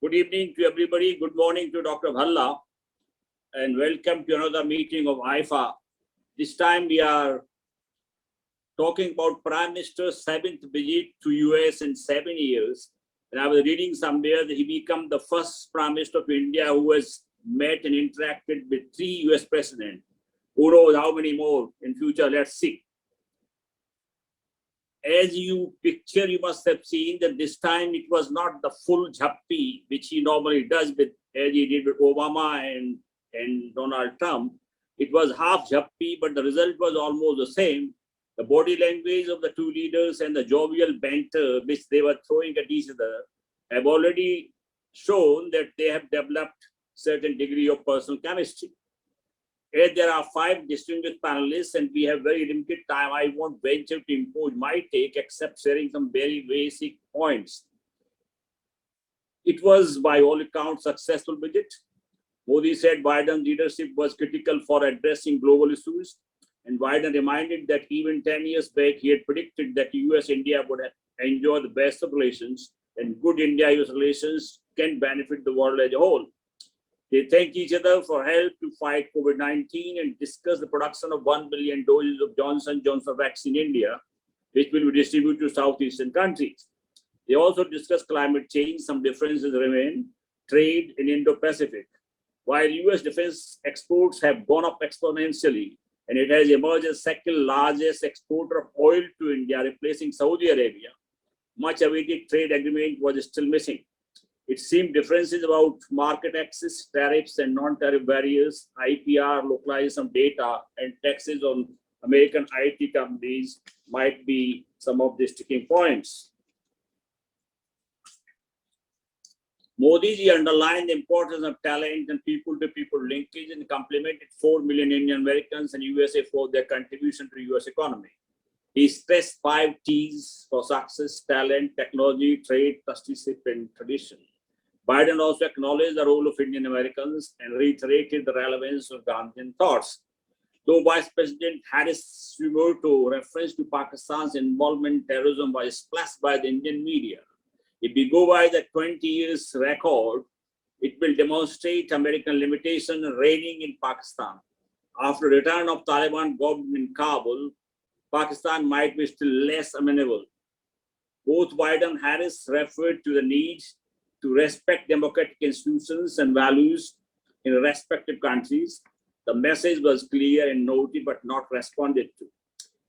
Good evening to everybody. Good morning to Dr. Bhalla, and welcome to another meeting of IAFA. This time we are talking about Prime Minister's 7th visit to US in 7 years. And I was reading somewhere that he became the first Prime Minister of India who has met and interacted with 3 US presidents. Who knows how many more in future? Let's see. As you picture, you must have seen that this time it was not the full jhappi, which he normally does with, as he did with Obama and Donald Trump. It was half jhappi, but the result was almost the same. The body language of the 2 leaders and the jovial banter which they were throwing at each other have already shown that they have developed certain degree of personal chemistry. As there are 5 distinguished panelists and we have very limited time, I won't venture to impose my take except sharing some very basic points. It was, by all accounts, successful visit. Modi said Biden's leadership was critical for addressing global issues, and Biden reminded that even 10 years back, he had predicted that US-India would enjoy the best of relations, and good India-US relations can benefit the world as a whole. They thank each other for help to fight COVID-19 and discuss the production of 1 billion doses of Johnson & Johnson vaccine in India, which will be distributed to Southeastern countries. They also discussed climate change. Some differences remain, trade in Indo-Pacific. While US defense exports have gone up exponentially, and it has emerged as second largest exporter of oil to India, replacing Saudi Arabia, much awaited trade agreement was still missing. It seemed differences about market access, tariffs and non-tariff barriers, IPR, localization data, and taxes on American IT companies might be some of the sticking points. Modi ji underlined the importance of talent and people-to-people linkage and complimented 4 million Indian Americans and USA for their contribution to the US economy. He stressed 5 T's for success: talent, technology, trade, trusteeship, and tradition. Biden also acknowledged the role of Indian Americans and reiterated the relevance of Gandhian thoughts. Though Vice President Harris' reference to Pakistan's involvement in terrorism was splashed by the Indian media, if we go by the 20 years record, it will demonstrate American limitation reigning in Pakistan. After the return of Taliban government in Kabul, Pakistan might be still less amenable. Both Biden and Harris referred to the need to respect democratic institutions and values in respective countries. The message was clear and noted, but not responded to.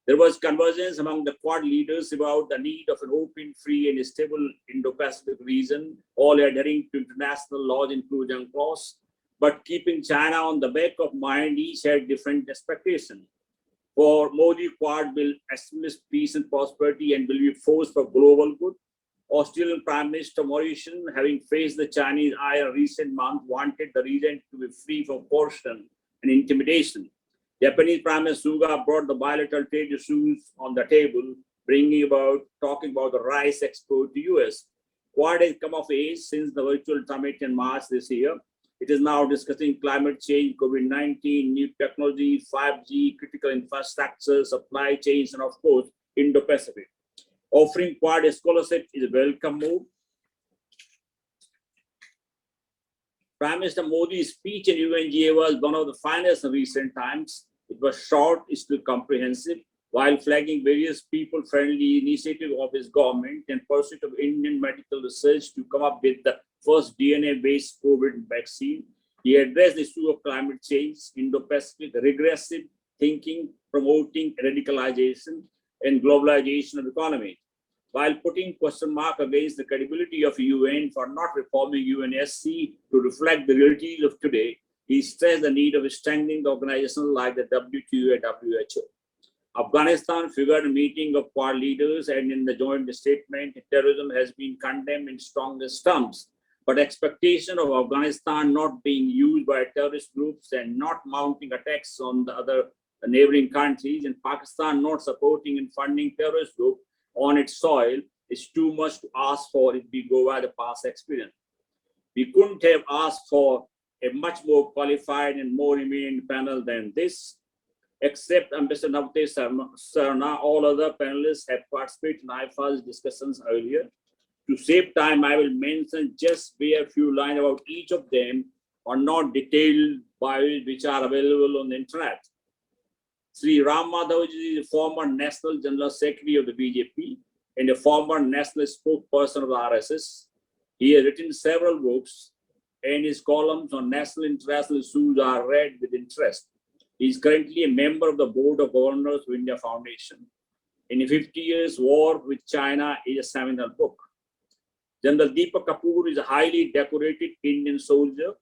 There was convergence among the Quad leaders about the need of an open, free, and stable Indo-Pacific region, all adhering to international laws, including UNCLOS, but keeping China on the back of mind. Each had different expectations. For Modi, Quad will establish peace and prosperity and will be a force for global good. Australian Prime Minister Morrison, having faced the Chinese ire in recent months, wanted the region to be free from coercion and intimidation. Japanese Prime Minister Suga brought the bilateral trade issues on the table, talking about the rice export to US. Quad has come of age since the virtual summit in March this year. It is now discussing climate change, COVID-19, new technology, 5G, critical infrastructure, supply chains, and of course, Indo-Pacific. Offering Quad a scholarship is a welcome move. Prime Minister Modi's speech in UNGA was one of the finest in recent times. It was short, still comprehensive, while flagging various people-friendly initiatives of his government in pursuit of Indian medical research to come up with the first DNA-based COVID vaccine. He addressed the issue of climate change, Indo-Pacific, regressive thinking, promoting radicalization, and globalization of the economy, while putting question mark against the credibility of UN for not reforming UNSC to reflect the realities of today. He stressed the need of strengthening the organizations like the WTO and WHO. Afghanistan figured a meeting of Quad leaders, and in the joint statement, terrorism has been condemned in strongest terms. But expectation of Afghanistan not being used by terrorist groups and not mounting attacks on the other neighboring countries, and Pakistan not supporting and funding terrorist groups on its soil is too much to ask for if we go by the past experience. We couldn't have asked for a much more qualified and more eminent panel than this. Except Amb.Navtej, Sarna, all other panelists have participated in IAFA's discussions earlier. To save time, I will mention just a few lines about each of them, or not detailed bios which are available on the internet. Shri Madhav is a former National General Secretary of the BJP and a former national spokesperson of the RSS. He has written several books, and his columns on national and international issues are read with interest. He is currently a member of the Board of Governors of India Foundation. In 50 Years War with China is a seminal book. General Deepak Kapoor is a highly decorated Indian soldier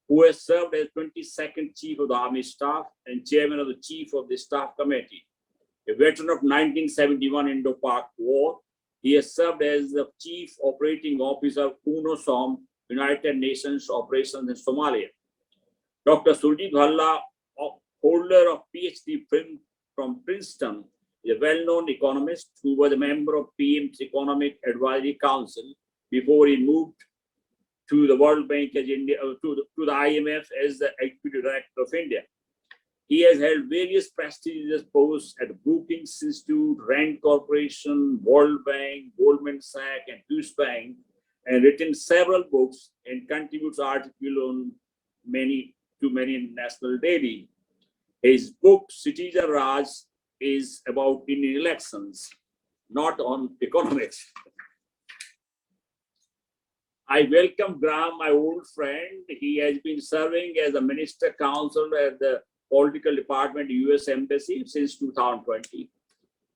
who has served as 22nd Chief of the Army Staff and Chairman of the Chief of the Staff Committee. A veteran of 1971 Indo-Pak War, he has served as the Chief Operating Officer of UNOSOM, United Nations Operations in Somalia. Dr. Surjit Bhalla, holder of PhD from Princeton, is a well-known economist who was a member of PM's Economic Advisory Council before he moved to the World Bank as India, to the IMF as the Executive Director of India. He has held various prestigious posts at Brookings Institute, Rand Corporation, World Bank, Goldman Sachs, and Hughes Bank, and written several books and contributes articles on many national daily. His book, Citizen Raj, is about Indian elections, not on economics. I welcome Graham, my old friend. He has been serving as a Minister Counselor at the Political Department, US Embassy since 2020.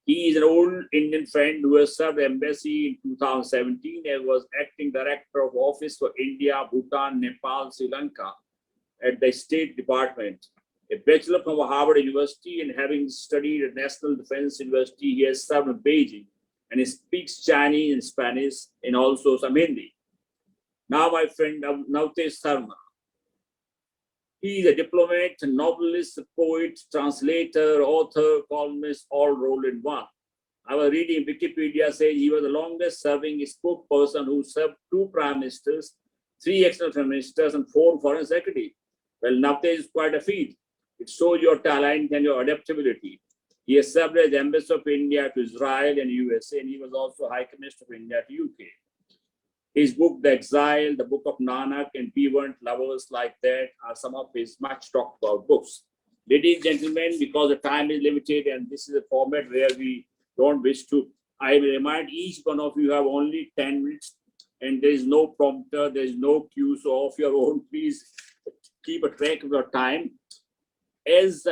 He is an old Indian friend who has served embassy in 2017 and was Acting Director of Office for India, Bhutan, Nepal, Sri Lanka at the State Department. A bachelor from Harvard University, and having studied at National Defense University, he has served in Beijing and he speaks Chinese and Spanish and also some Hindi. Now my friend Amb.Navtej Sarna. He is a diplomat, novelist, poet, translator, author, columnist, all rolled in one. I was reading Wikipedia says he was the longest serving spokesperson who served 2 prime ministers, 3 external ministers, and 4 foreign secretaries. Well, Navtej is quite a feat. It shows your talent and your adaptability. He has served as Ambassador of India to Israel and USA, and he was also High Commissioner of India to UK. His book, The Exile, the Book of Nanak, and We Weren't Lovers Like That are some of his much talked about books. Ladies and gentlemen, because the time is limited and this is a format where we don't wish to, I will remind each one of you have only 10 minutes and there is no prompter, there is no cue, so of your own, please keep a track of your time. As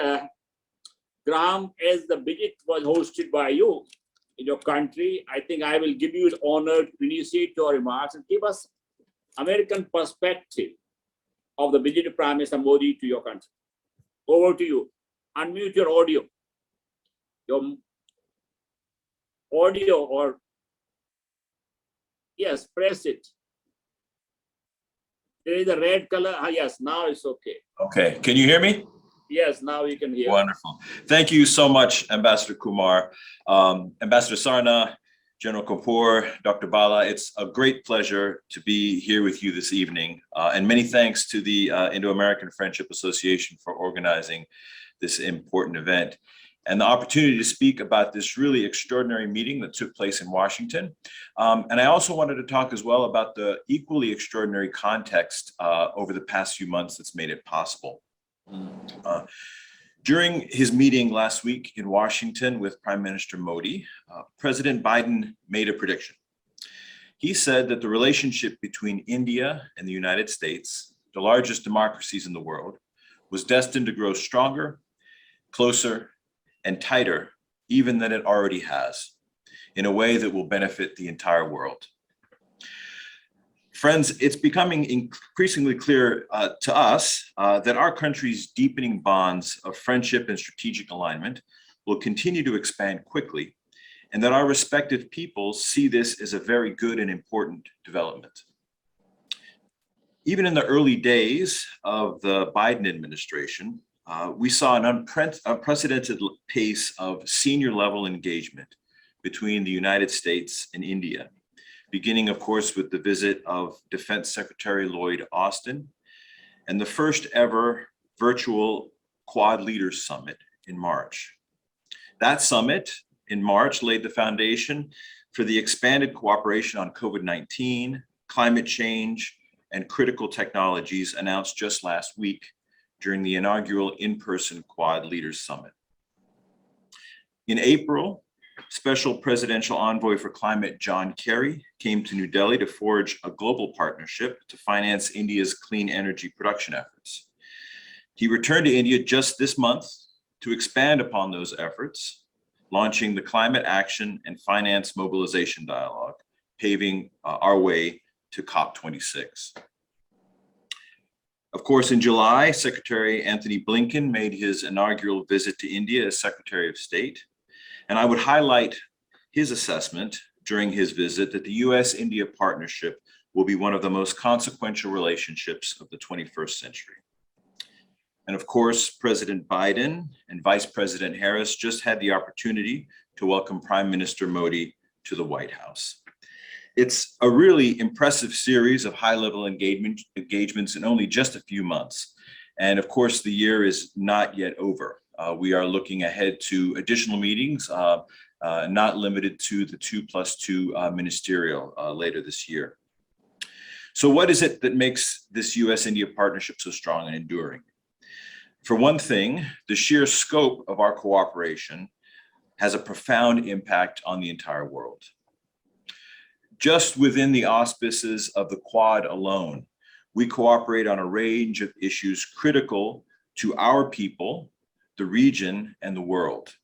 Graham, as the visit was hosted by you in your country, I think I will give you the honor to initiate your remarks and give us American perspective of the visit of Prime Minister Modi to your country. Over to you. Unmute your audio. Your audio, or yes, press it. There is a red color. Yes, now it's okay. Okay, can you hear me? Yes, now you can hear. Wonderful. Thank you so much, Ambassador Kumar, Ambassador Sarna, General Kapoor, Dr. Bhalla. It's a great pleasure to be here with you this evening. And many thanks to the Indo-American Friendship Association for organizing this important event and the opportunity to speak about this really extraordinary meeting that took place in Washington. And I also wanted to talk as well about the equally extraordinary context over the past few months that's made it possible. During his meeting last week in Washington with Prime Minister Modi, President Biden made a prediction. He said that the relationship between India and the United States, the largest democracies in the world, was destined to grow stronger, closer, and tighter, even than it already has, in a way that will benefit the entire world. Friends, it's becoming increasingly clear to us that our country's deepening bonds of friendship and strategic alignment will continue to expand quickly, and that our respective peoples see this as a very good and important development. Even in the early days of the Biden administration, we saw an unprecedented pace of senior level engagement between the United States and India, beginning, of course, with the visit of Defense Secretary Lloyd Austin and the first ever virtual Quad Leaders Summit in March. That summit in March laid the foundation for the expanded cooperation on COVID-19, climate change, and critical technologies announced just last week during the inaugural in-person Quad Leaders Summit. In April, Special Presidential Envoy for Climate John Kerry came to New Delhi to forge a global partnership to finance India's clean energy production efforts. He returned to India just this month to expand upon those efforts, launching the Climate Action and Finance Mobilization Dialogue, paving our way to COP26. Of course, in July, Secretary Antony Blinken made his inaugural visit to India as Secretary of State. And I would highlight his assessment during his visit that the US-India partnership will be one of the most consequential relationships of the 21st century. And of course, President Biden and Vice President Harris just had the opportunity to welcome Prime Minister Modi to the White House. It's a really impressive series of high-level engagements in only just a few months. And of course, the year is not yet over. We are looking ahead to additional meetings, not limited to the 2+2 ministerial later this year. So what is it that makes this US-India partnership so strong and enduring? For one thing, the sheer scope of our cooperation has a profound impact on the entire world. Just within the auspices of the Quad alone, we cooperate on a range of issues critical to our people, the region, and the world,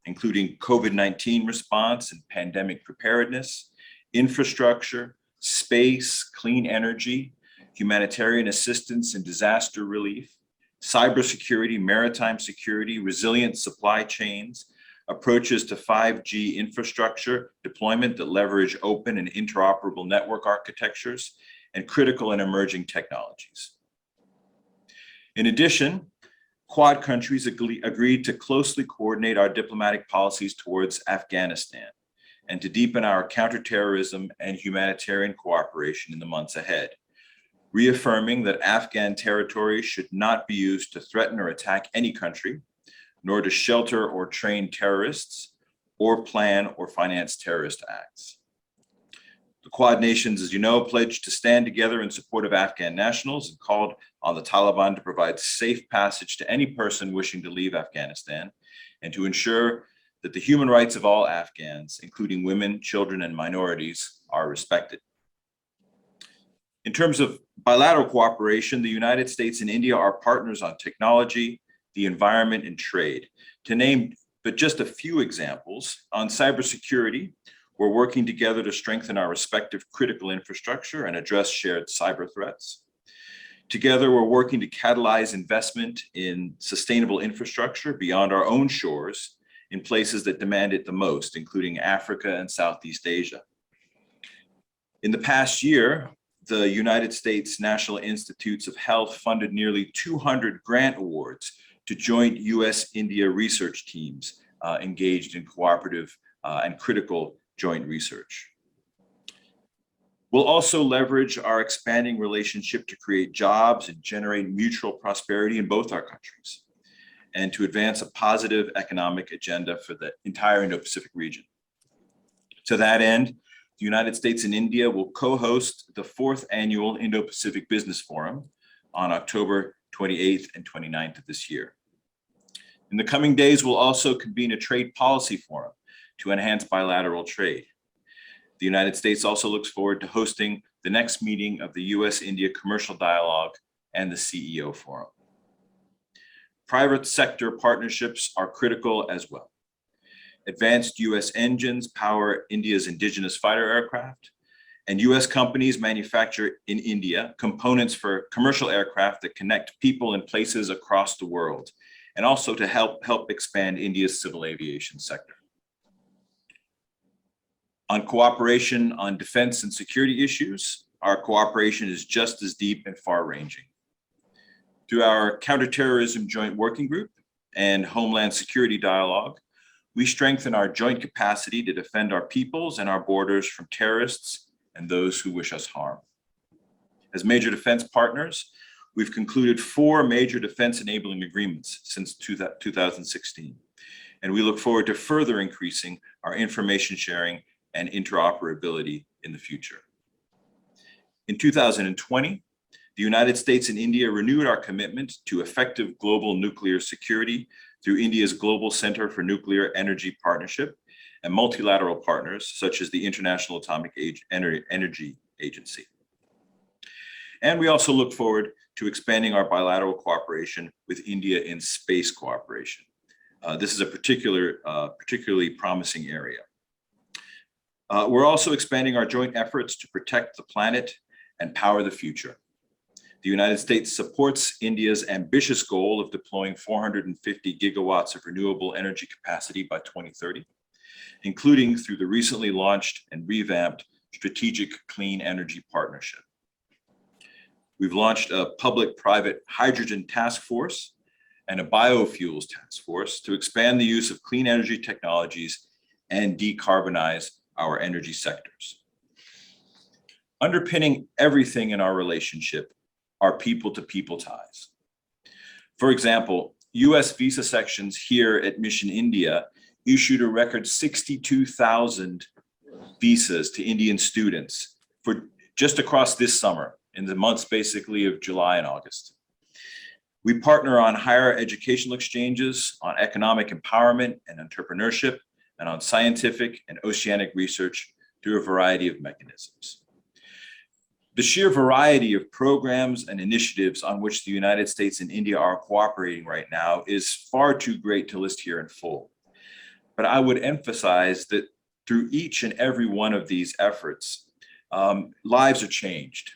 including COVID-19 response and pandemic preparedness, infrastructure, space, clean energy, humanitarian assistance and disaster relief, cybersecurity, maritime security, resilient supply chains, approaches to 5G infrastructure deployment that leverage open and interoperable network architectures, and critical and emerging technologies. In addition, Quad countries agreed to closely coordinate our diplomatic policies towards Afghanistan and to deepen our counterterrorism and humanitarian cooperation in the months ahead, reaffirming that Afghan territory should not be used to threaten or attack any country, nor to shelter or train terrorists, or plan or finance terrorist acts. The Quad nations, as you know, pledged to stand together in support of Afghan nationals and called on the Taliban to provide safe passage to any person wishing to leave Afghanistan and to ensure that the human rights of all Afghans, including women, children, and minorities, are respected. In terms of bilateral cooperation, the United States and India are partners on technology, the environment, and trade. To name but just a few examples, on cybersecurity, we're working together to strengthen our respective critical infrastructure and address shared cyber threats. Together, we're working to catalyze investment in sustainable infrastructure beyond our own shores in places that demand it the most, including Africa and Southeast Asia. In the past year, the United States National Institutes of Health funded nearly 200 grant awards to joint US-India research teams engaged in cooperative and critical joint research. We'll also leverage our expanding relationship to create jobs and generate mutual prosperity in both our countries, and to advance a positive economic agenda for the entire Indo-Pacific region. To that end, the United States and India will co-host the 4th Annual Indo-Pacific Business Forum on October 28th and 29th of this year. In the coming days, we'll also convene a trade policy forum to enhance bilateral trade. The United States also looks forward to hosting the next meeting of the US-India Commercial Dialogue and the CEO Forum. Private sector partnerships are critical as well. Advanced US engines power India's indigenous fighter aircraft, and US companies manufacture in India components for commercial aircraft that connect people and places across the world, and also to help expand India's civil aviation sector. On cooperation on defense and security issues, our cooperation is just as deep and far-ranging. Through our Counterterrorism Joint Working Group and Homeland Security Dialogue, we strengthen our joint capacity to defend our peoples and our borders from terrorists and those who wish us harm. As major defense partners, we've concluded 4 major defense enabling agreements since 2016, and we look forward to further increasing our information sharing and interoperability in the future. In 2020, the United States and India renewed our commitment to effective global nuclear security through India's Global Center for Nuclear Energy Partnership and multilateral partners such as the International Atomic Energy Agency. And we also look forward to expanding our bilateral cooperation with India in space cooperation. This is a particularly promising area. We're also expanding our joint efforts to protect the planet and power the future. The United States supports India's ambitious goal of deploying 450 gigawatts of renewable energy capacity by 2030, including through the recently launched and revamped Strategic Clean Energy Partnership. We've launched a public-private hydrogen task force and a biofuels task force to expand the use of clean energy technologies and decarbonize our energy sectors. Underpinning everything in our relationship are people-to-people ties. For example, US visa sections here at Mission India issued a record 62,000 visas to Indian students for just across this summer, in the months basically of July and August. We partner on higher educational exchanges, on economic empowerment and entrepreneurship, and on scientific and oceanic research through a variety of mechanisms. The sheer variety of programs and initiatives on which the United States and India are cooperating right now is far too great to list here in full. But I would emphasize that through each and every one of these efforts, lives are changed,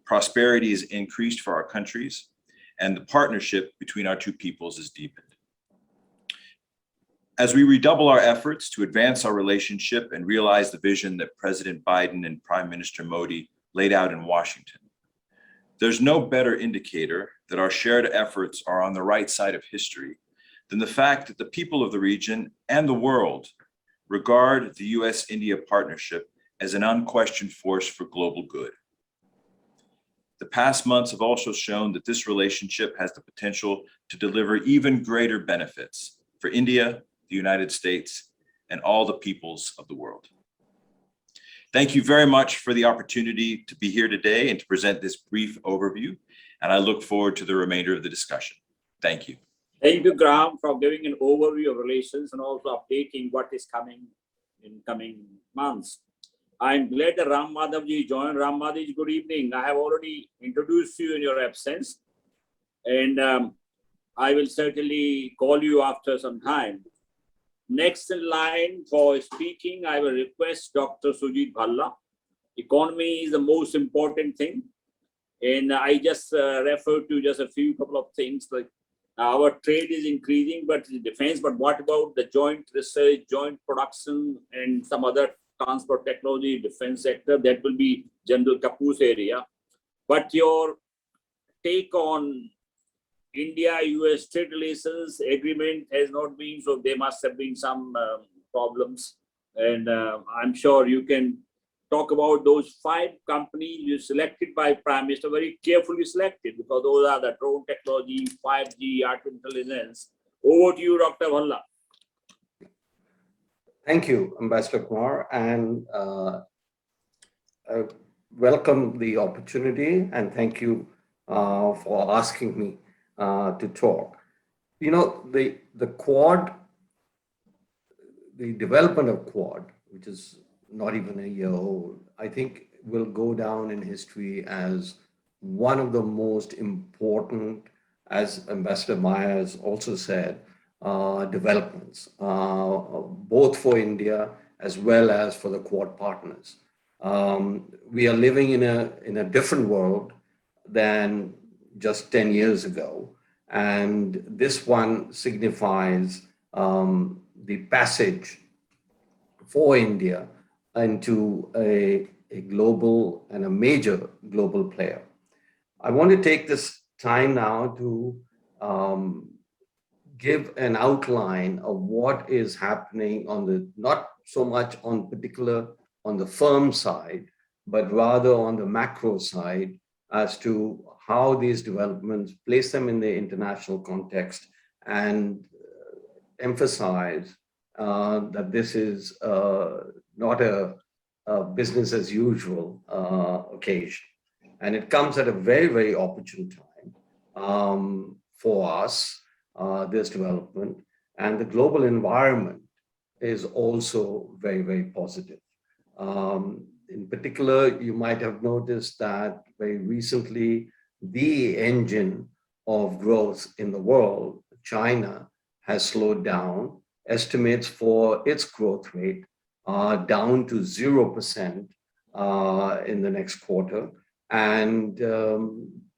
prosperity is increased for our countries, and the partnership between our two peoples is deepened. As we redouble our efforts to advance our relationship and realize the vision that President Biden and Prime Minister Modi laid out in Washington, there's no better indicator that our shared efforts are on the right side of history than the fact that the people of the region and the world regard the US-India partnership as an unquestioned force for global good. The past months have also shown that this relationship has the potential to deliver even greater benefits for India, the United States, and all the peoples of the world. Thank you very much for the opportunity to be here today and to present this brief overview, and I look forward to the remainder of the discussion. Thank you. Thank you, Graham, for giving an overview of relations and also updating what is coming in coming months. I'm glad that Madhav joined. Madhav, good evening. I have already introduced you in your absence, and I will certainly call you after some time. Next in line for speaking, I will request Dr. Surjit Bhalla. Economy is the most important thing. And I just refer to just a couple of things like our trade is increasing, but defense, but what about the joint research, joint production, and some other transport technology, defense sector? That will be General Kapoor's area. But your take on India-US trade relations agreement has not been, so there must have been some problems. And I'm sure you can talk about those 5 companies you selected by Prime Minister, very carefully selected, because those are the drone technology, 5G, artificial intelligence. Over to you, Dr. Bhalla. Thank you, Ambassador Kumar, and welcome the opportunity, and thank you for asking me to talk. You know, the Quad, the development of Quad, which is not even a year old, I think will go down in history as one of the most important, as Ambassador Myers also said, developments, both for India as well as for the Quad partners. We are living in a different world than just 10 years ago, and this one signifies the passage for India into a global and a major global player. I want to take this time now to give an outline of what is happening on the, not so much on the firm side, but rather on the macro side, as to how these developments place them in the international context and emphasize that this is not a business as usual occasion. And it comes at a very, very opportune time for us, this development. And the global environment is also very, very positive. In particular, you might have noticed that very recently, the engine of growth in the world, China, has slowed down. Estimates for its growth rate are down to 0% in the next quarter. And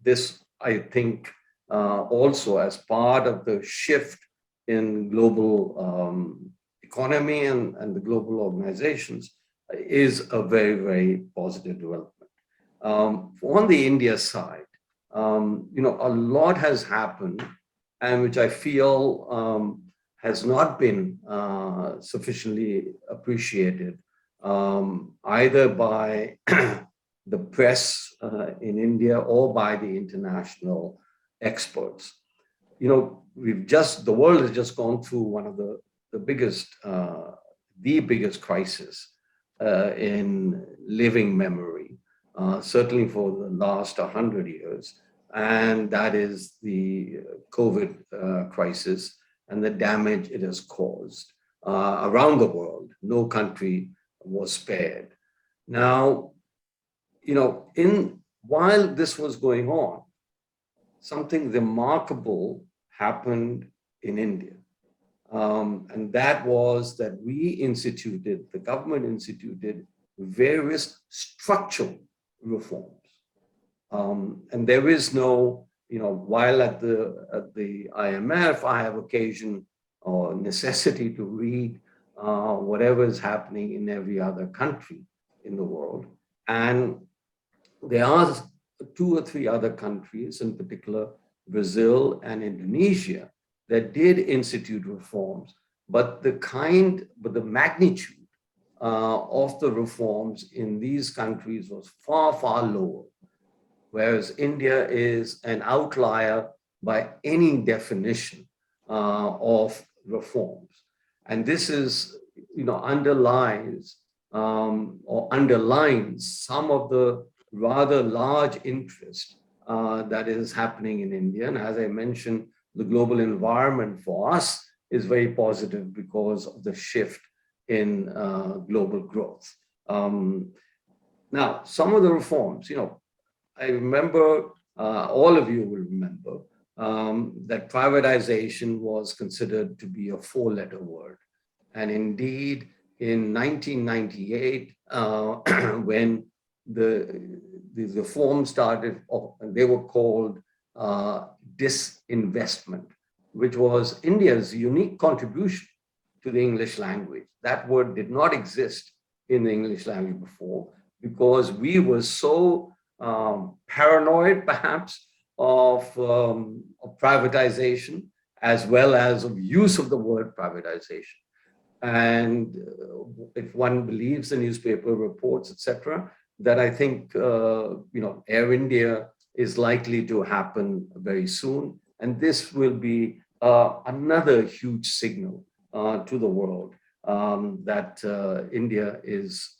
this, I think, also as part of the shift in global economy and the global organizations, is a very, very positive development. On the India side, a lot has happened, and which I feel has not been sufficiently appreciated either by the press in India or by the international experts. The world has just gone through one of the biggest crisis in living memory, certainly for the last 100 years, and that is the COVID crisis and the damage it has caused around the world. No country was spared. Now, while this was going on, something remarkable happened in India. And that was that the government instituted various structural reforms. And there is no, while at the IMF, I have occasion or necessity to read whatever is happening in every other country in the world. And there are 2 or 3 other countries, in particular Brazil and Indonesia, that did institute reforms, but the magnitude of the reforms in these countries was far, far lower, whereas India is an outlier by any definition of reforms. And this is, underlines some of the rather large interest that is happening in India. And as I mentioned, the global environment for us is very positive because of the shift in global growth. Now, some of the reforms, I remember, all of you will remember, that privatization was considered to be a 4-letter word. And indeed, in 1998, when the reforms started, they were called disinvestment, which was India's unique contribution to the English language. That word did not exist in the English language before because we were so paranoid, perhaps, of privatization as well as of use of the word privatization. And if one believes the newspaper reports, etc., that I think Air India is likely to happen very soon, and this will be another huge signal to the world that India is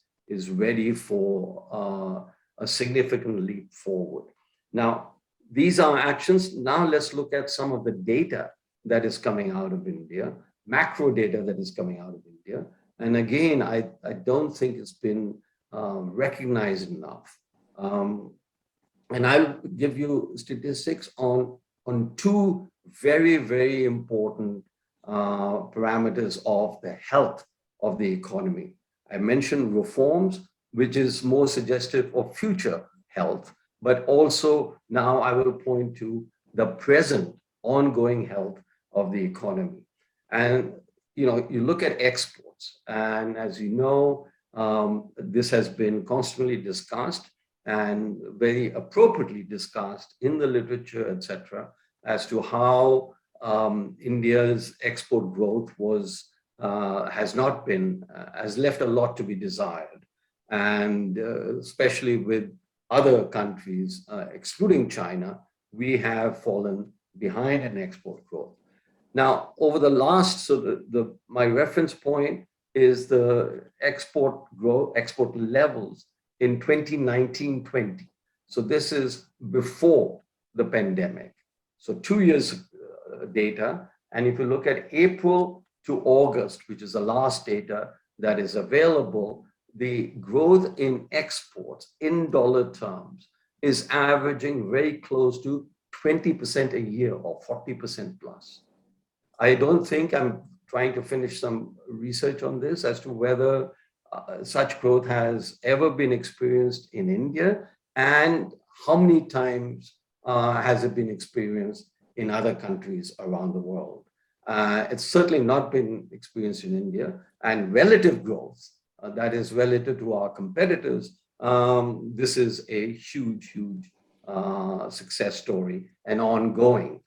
ready for a significant leap forward. Now, these are actions. Now let's look at some of the data that is coming out of India, macro data that is coming out of India. And again, I don't think it's been recognized enough. And I'll give you statistics on 2 very, very important parameters of the health of the economy. I mentioned reforms, which is more suggestive of future health, but also now I will point to the present ongoing health of the economy. And you look at exports, and as you know, this has been constantly discussed and very appropriately discussed in the literature, etc., as to how India's export growth has left a lot to be desired, and especially with other countries, excluding China, we have fallen behind in export growth. Now, over the last, so my reference point is the export growth, export levels in 2019-20. So this is before the pandemic. So 2 years data. And if you look at April to August, which is the last data that is available, the growth in exports in dollar terms is averaging very close to 20% a year or 40% plus. I don't think, I'm trying to finish some research on this as to whether such growth has ever been experienced in India, and how many times has it been experienced in other countries around the world. It's certainly not been experienced in India, and relative growth, that is relative to our competitors, this is a huge, huge success story, an ongoing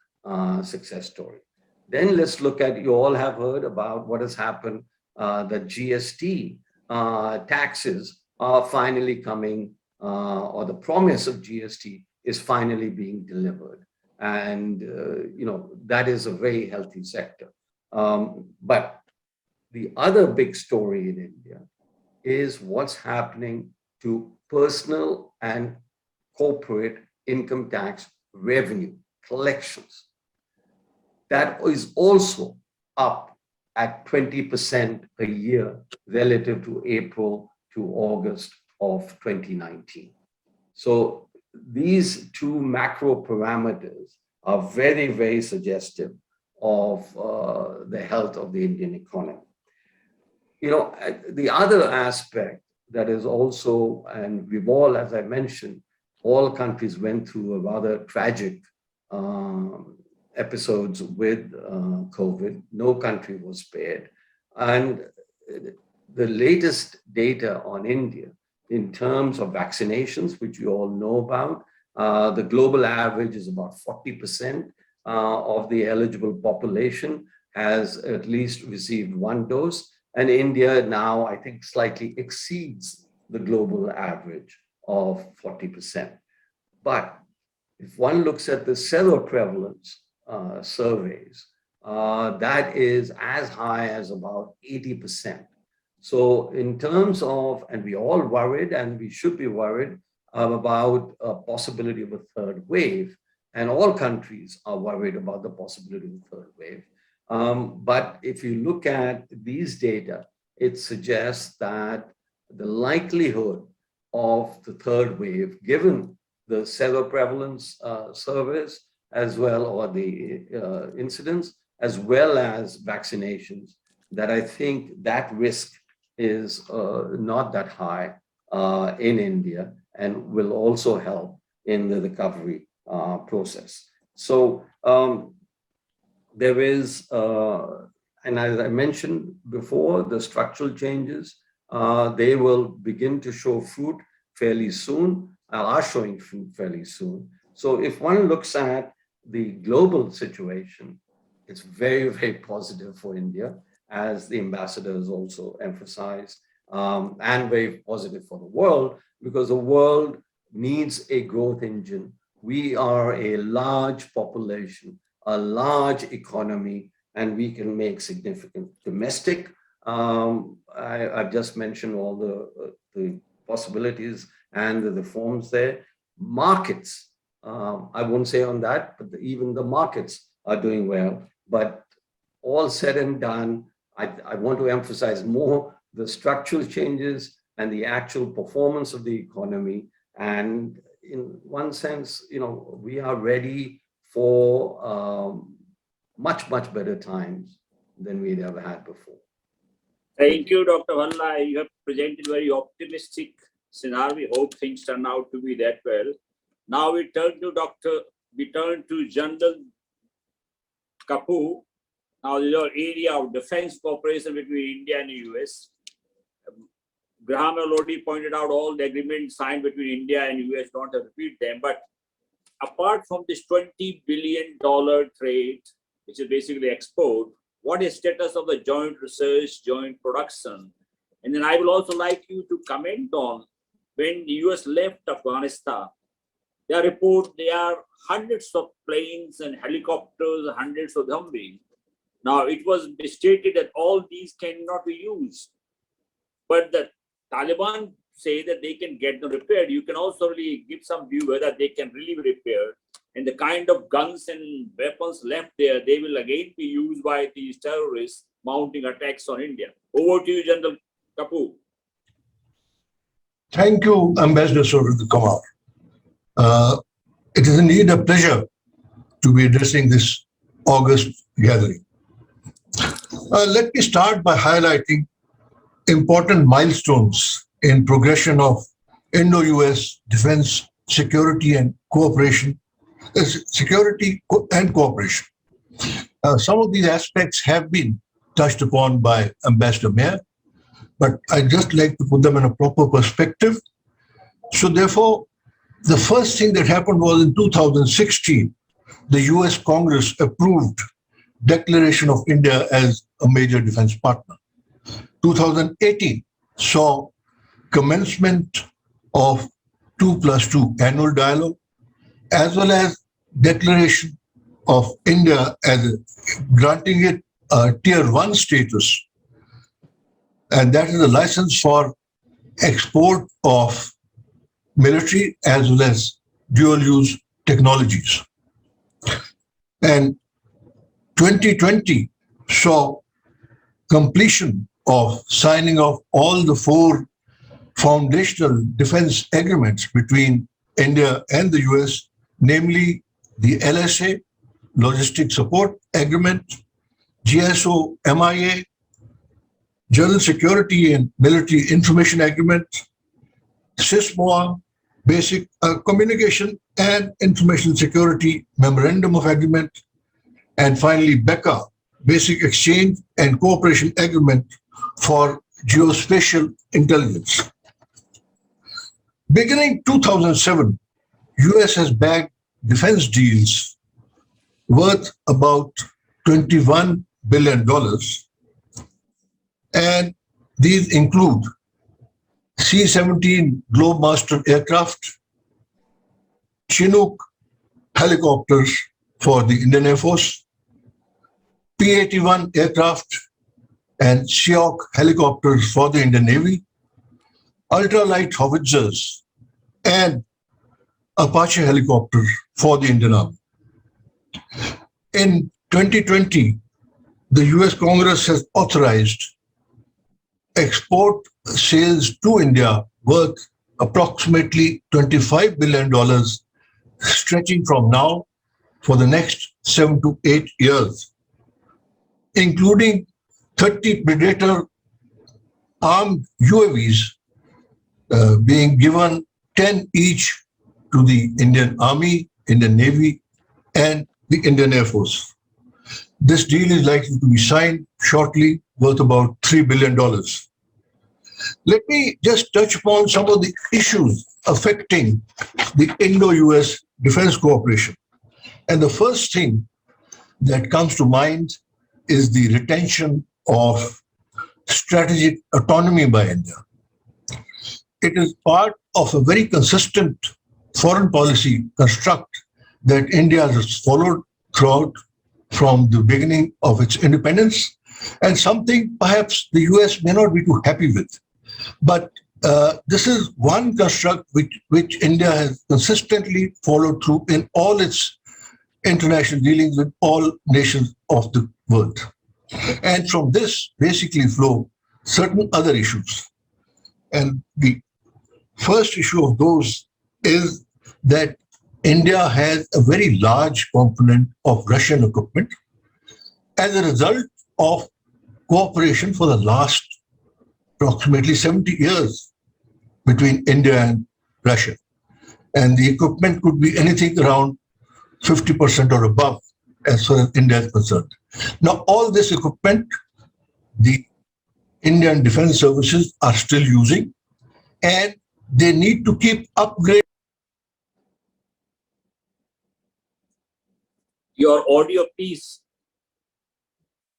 success story. Then let's look at, you all have heard about what has happened, the GST taxes are finally coming, or the promise of GST is finally being delivered. And, that is a very healthy sector. But the other big story in India is what's happening to personal and corporate income tax revenue collections. That is also up at 20% a year relative to April to August of 2019. So these two macro parameters are very, very suggestive of the health of the Indian economy. The other aspect that is also, and we've all, as I mentioned, all countries went through a rather tragic episodes with COVID. No country was spared. And the latest data on India in terms of vaccinations, which you all know about, the global average is about 40% of the eligible population has at least received one dose. And India now, I think, slightly exceeds the global average of 40%. But if one looks at the seroprevalence surveys, that is as high as about 80%. So in terms of, and we all worried, and we should be worried about a possibility of a third wave, and all countries are worried about the possibility of a third wave. But if you look at these data, it suggests that the likelihood of the third wave, given the seroprevalence surveys as well, or the incidence, as well as vaccinations, that I think that risk is not that high in India, and will also help in the recovery process. So there is, and as I mentioned before, the structural changes, they will begin to show fruit fairly soon, are showing fruit fairly soon. So if one looks at the global situation, it's very, very positive for India, as the ambassador has also emphasized, and very positive for the world, because the world needs a growth engine. We are a large population, a large economy, and we can make significant domestic. I've just mentioned all the possibilities and the reforms there. Markets, I won't say on that, but even the markets are doing well. But all said and done, I want to emphasize more the structural changes and the actual performance of the economy. And in one sense, we are ready for much, much better times than we'd ever had before. Thank you, Dr. Bhalla. You have presented very optimistic scenario. We hope things turn out to be that well. Now we turn to General Kapoor. Now this is our area of defense cooperation between India and the US. Graham already pointed out all the agreements signed between India and US, don't have to repeat them. But apart from this $20 billion trade, which is basically export, what is status of the joint research, joint production? And then I will also like you to comment on when the US left Afghanistan. There are hundreds of planes and helicopters, hundreds of Humvees. Now, it was stated that all these cannot be used, but the Taliban say that they can get them repaired. You can also really give some view whether they can really be repaired. And the kind of guns and weapons left there, they will again be used by these terrorists mounting attacks on India. Over to you, General Kapoor. Thank you, Ambassador Surjit Kapoor. It is indeed a pleasure to be addressing this August gathering. Let me start by highlighting important milestones in progression of Indo-US defense, security and cooperation. Some of these aspects have been touched upon by Ambassador Mayor, but I'd just like to put them in a proper perspective. So therefore, the first thing that happened was in 2016, the US Congress approved declaration of India as a major defense partner. 2018 saw commencement of 2+2 annual dialogue, as well as declaration of India as granting it a tier 1 status. And that is a license for export of military as well as dual use technologies. And 2020 saw completion of signing of all the 4 foundational defense agreements between India and the US, namely the LSA, Logistic Support Agreement, GSO MIA, General Security and Military Information Agreement, SISMOA, Basic Communication and Information Security Memorandum of Agreement, and finally BECA, Basic Exchange and Cooperation Agreement for Geospatial Intelligence. Beginning 2007, US has bagged defense deals worth about $21 billion, and these include C-17 Globemaster aircraft, Chinook helicopters for the Indian Air Force, P-81 aircraft and Seok helicopters for the Indian Navy, ultralight howitzers, and Apache helicopters for the Indian Army. In 2020, the US Congress has authorized export sales to India worth approximately $25 billion, stretching from now for the next 7 to 8 years, including 30 Predator armed UAVs being given 10 each to the Indian Army, Indian Navy, and the Indian Air Force. This deal is likely to be signed shortly, worth about $3 billion. Let me just touch upon some of the issues affecting the Indo-US defense cooperation. And the first thing that comes to mind is the retention of strategic autonomy by India. It is part of a very consistent foreign policy construct that India has followed throughout from the beginning of its independence, and something perhaps the US may not be too happy with. But this is one construct which India has consistently followed through in all its international dealings with all nations of the world. And from this basically flow certain other issues. And the first issue of those is that India has a very large component of Russian equipment as a result of cooperation for the last approximately 70 years between India and Russia. And the equipment could be anything around 50% or above as far as India is concerned. Now, all this equipment, the Indian defense services are still using, and they need to keep upgrading. Your audio, please.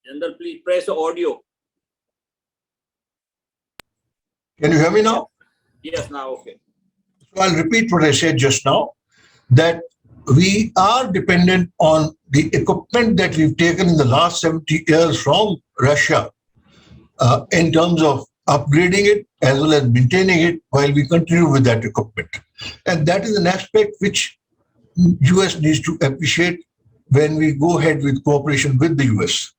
General, please press audio. Can you hear me now? Yes, now okay. So I'll repeat what I said just now, that we are dependent on the equipment that we've taken in the last 70 years from Russia in terms of upgrading it as well as maintaining it while we continue with that equipment. And that is an aspect which US needs to appreciate when we go ahead with cooperation with the US.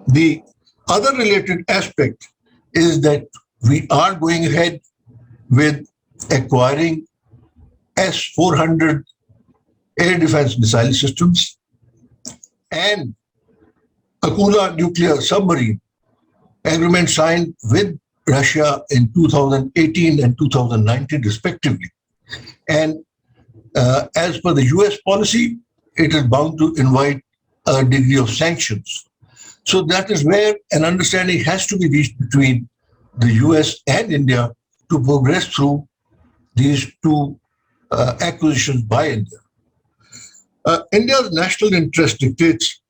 The other related aspect is that we are going ahead with acquiring S-400 air defense missile systems and Akula nuclear submarine agreement signed with Russia in 2018 and 2019 respectively. And as per the US policy, it is bound to invite a degree of sanctions. So that is where an understanding has to be reached between the US and India to progress through these two acquisitions by India. India's national interest dictates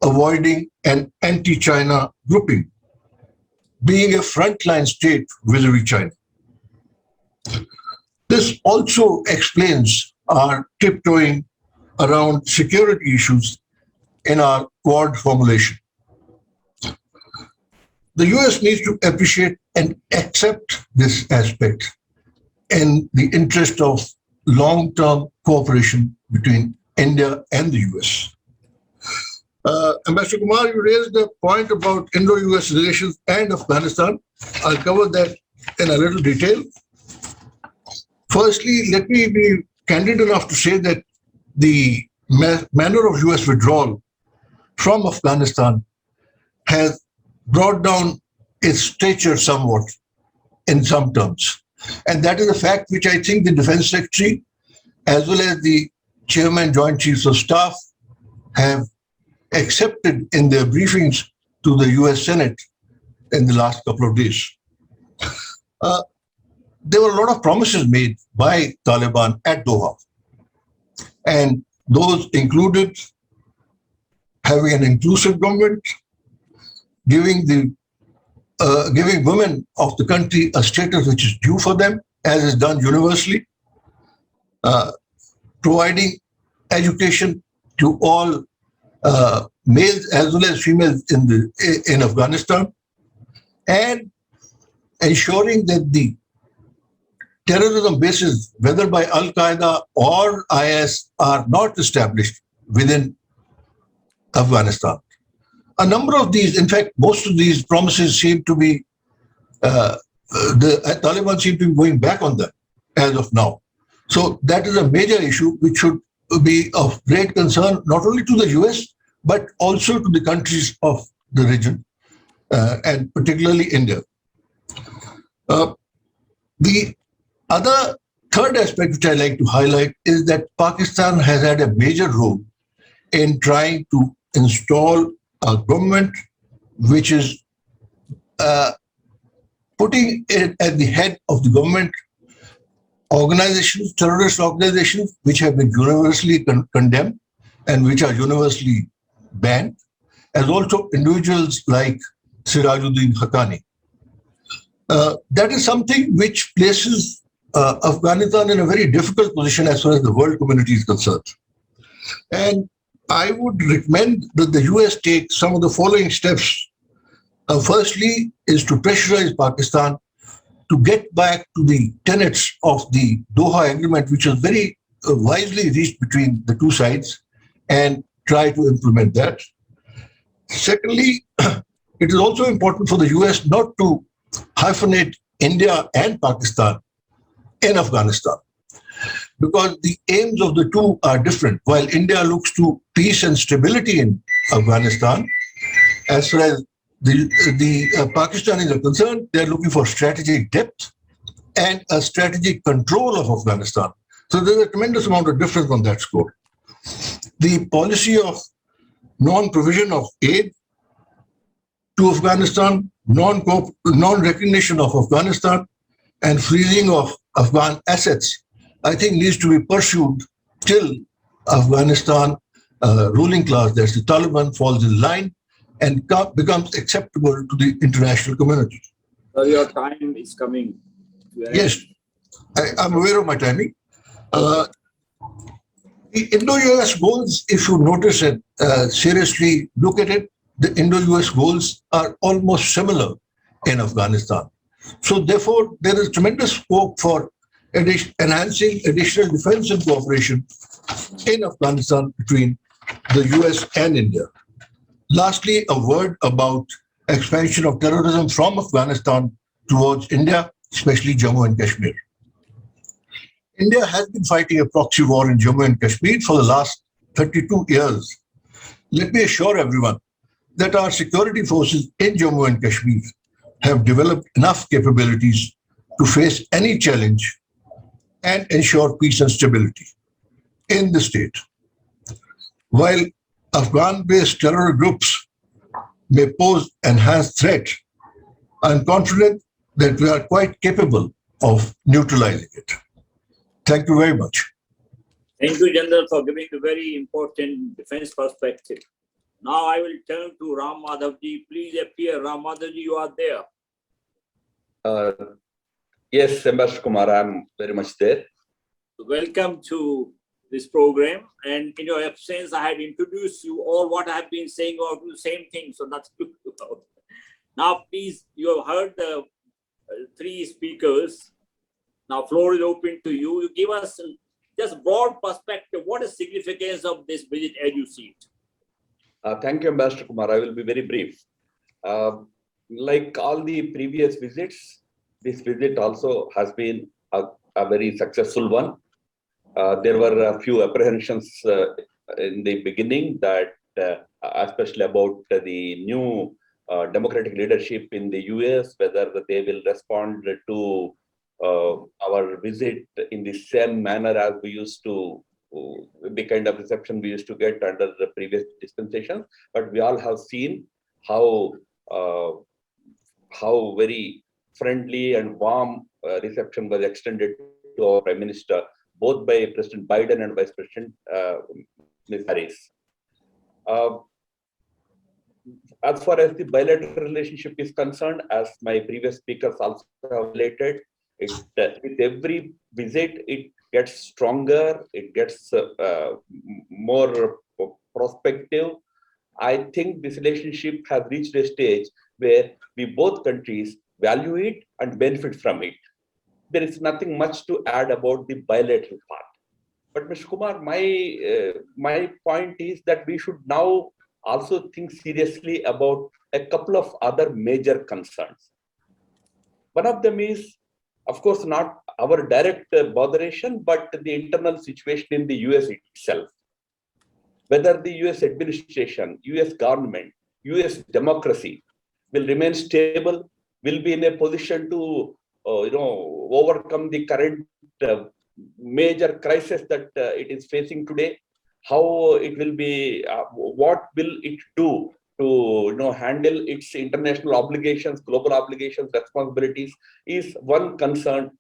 avoiding an anti-China grouping, being a frontline state vis-a-vis China. This also explains our tiptoeing around security issues in our Quad formulation. The US needs to appreciate and accept this aspect in the interest of long-term cooperation between India and the US. Ambassador Kumar, you raised the point about Indo-US relations and Afghanistan. I'll cover that in a little detail. Firstly, let me be candid enough to say that the manner of US withdrawal from Afghanistan has brought down its stature somewhat in some terms. And that is a fact which I think the Defense Secretary, as well as the Chairman, Joint Chiefs of Staff, have accepted in their briefings to the US Senate in the last couple of days. There were a lot of promises made by Taliban at Doha. And those included having an inclusive government, giving women of the country a status which is due for them, as is done universally, providing education to all males as well as females in Afghanistan, and ensuring that the terrorism bases, whether by Al-Qaeda or IS, are not established within Afghanistan. A number of these, in fact, most of these promises seem to be, the Taliban seem to be going back on them as of now. So that is a major issue which should be of great concern, not only to the US, but also to the countries of the region, and particularly India. The other third aspect which I like to highlight is that Pakistan has had a major role in trying to install a government which is putting it at the head of the government organizations, terrorist organizations, which have been universally condemned and which are universally banned, as also individuals like Sirajuddin Haqqani. That is something which places Afghanistan in a very difficult position as far as the world community is concerned. And I would recommend that the US take some of the following steps. Firstly, is to pressurize Pakistan to get back to the tenets of the Doha Agreement, which was very wisely reached between the two sides, and try to implement that. Secondly, it is also important for the US not to hyphenate India and Pakistan in Afghanistan, because the aims of the two are different. While India looks to peace and stability in Afghanistan, as far as the Pakistanis are concerned, they're looking for strategic depth and a strategic control of Afghanistan. So there's a tremendous amount of difference on that score. The policy of non-provision of aid to Afghanistan, non-recognition of Afghanistan, and freezing of Afghan assets, I think needs to be pursued till Afghanistan ruling class, that's the Taliban, falls in line and becomes acceptable to the international community. So your time is coming. Yes, I'm aware of my timing. The Indo-US goals, if you notice it, seriously look at it, the Indo-US goals are almost similar in Afghanistan. So therefore, there is tremendous scope for enhancing additional defense and cooperation in Afghanistan between the US and India. Lastly, a word about expansion of terrorism from Afghanistan towards India, especially Jammu and Kashmir. India has been fighting a proxy war in Jammu and Kashmir for the last 32 years. Let me assure everyone that our security forces in Jammu and Kashmir have developed enough capabilities to face any challenge and ensure peace and stability in the state. While Afghan-based terror groups may pose enhanced threat, I'm confident that we are quite capable of neutralizing it. Thank you very much. Thank you, General, for giving a very important defense perspective. Now I will turn to Ram Madhavji. Please appear. Ram Madhavji, you are there. Yes, Ambassador Kumar, I'm very much there. Welcome to this program. And in your absence, I had introduced you all what I have been saying about the same thing. So that's good. Now, please, you have heard the three speakers. Now, floor is open to you. You give us just broad perspective. What is significance of this visit as you see it? Thank you, Ambassador Kumar. I will be very brief. Like all the previous visits, this visit also has been a very successful one. There were a few apprehensions in the beginning that, especially about the new democratic leadership in the US, whether they will respond to our visit in the same manner as we used to, the kind of reception we used to get under the previous dispensation. But we all have seen how very friendly and warm reception was extended to our Prime Minister, both by President Biden and Vice President Ms. Harris. As far as the bilateral relationship is concerned, as my previous speakers also have related, with every visit, it gets stronger, it gets more prospective. I think this relationship has reached a stage where we both countries value it and benefit from it. There is nothing much to add about the bilateral part. But Mr. Kumar, my point is that we should now also think seriously about a couple of other major concerns. One of them is, of course, not our direct botheration, but the internal situation in the US itself. Whether the US administration, US government, US democracy will remain stable, will be in a position to overcome the current major crisis that it is facing today. How it will be, what will it do to handle its international obligations, global obligations, responsibilities, is one concern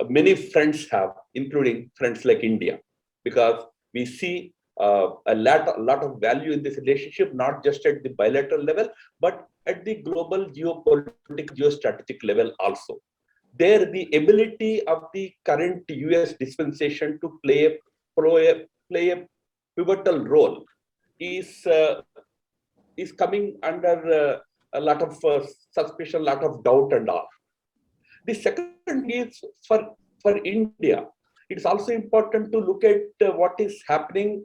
many friends have, including friends like India, because we see a lot of value in this relationship, not just at the bilateral level, but at the global geopolitical, geostrategic level also. There, the ability of the current US dispensation to play a pivotal role is coming under a lot of suspicion, a lot of doubt and all. The second is for India. It's also important to look at what is happening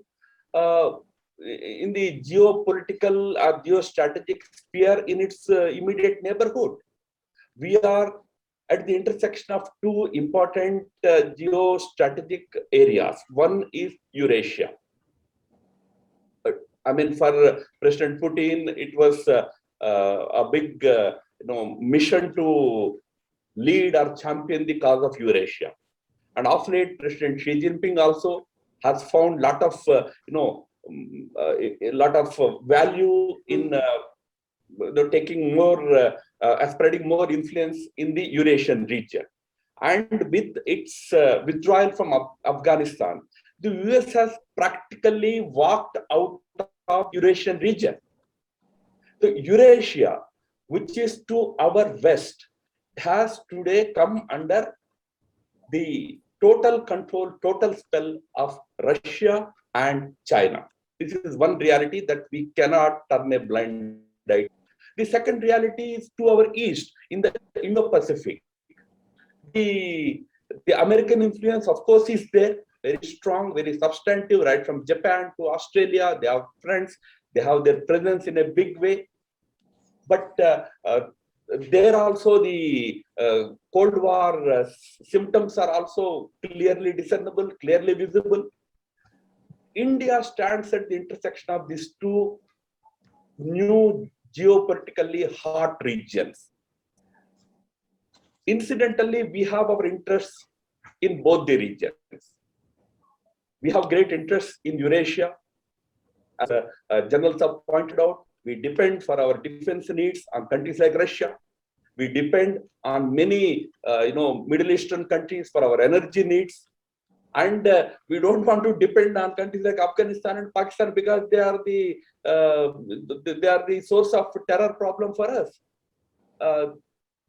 in the geopolitical or geostrategic sphere in its immediate neighborhood. We are at the intersection of two important geostrategic areas. One is Eurasia. I mean, for President Putin, it was a big mission to lead or champion the cause of Eurasia. And of late, President Xi Jinping also has found a lot of value in taking more, spreading more influence in the Eurasian region. And with its withdrawal from Afghanistan, the US has practically walked out of Eurasian region. The Eurasia, which is to our west, has today come under the total control, total spell of Russia and China. This is one reality that we cannot turn a blind eye. The second reality is to our east, in the Indo-Pacific. The American influence, of course, is there, very strong, very substantive, right from Japan to Australia. They have friends, they have their presence in a big way. But there also the Cold War symptoms are also clearly discernible, clearly visible. India stands at the intersection of these two new geopolitically hot regions. Incidentally, we have our interests in both the regions. We have great interests in Eurasia. As generals have pointed out, we depend for our defense needs on countries like Russia. We depend on many Middle Eastern countries for our energy needs. And we don't want to depend on countries like Afghanistan and Pakistan because they are the source of terror problem for us.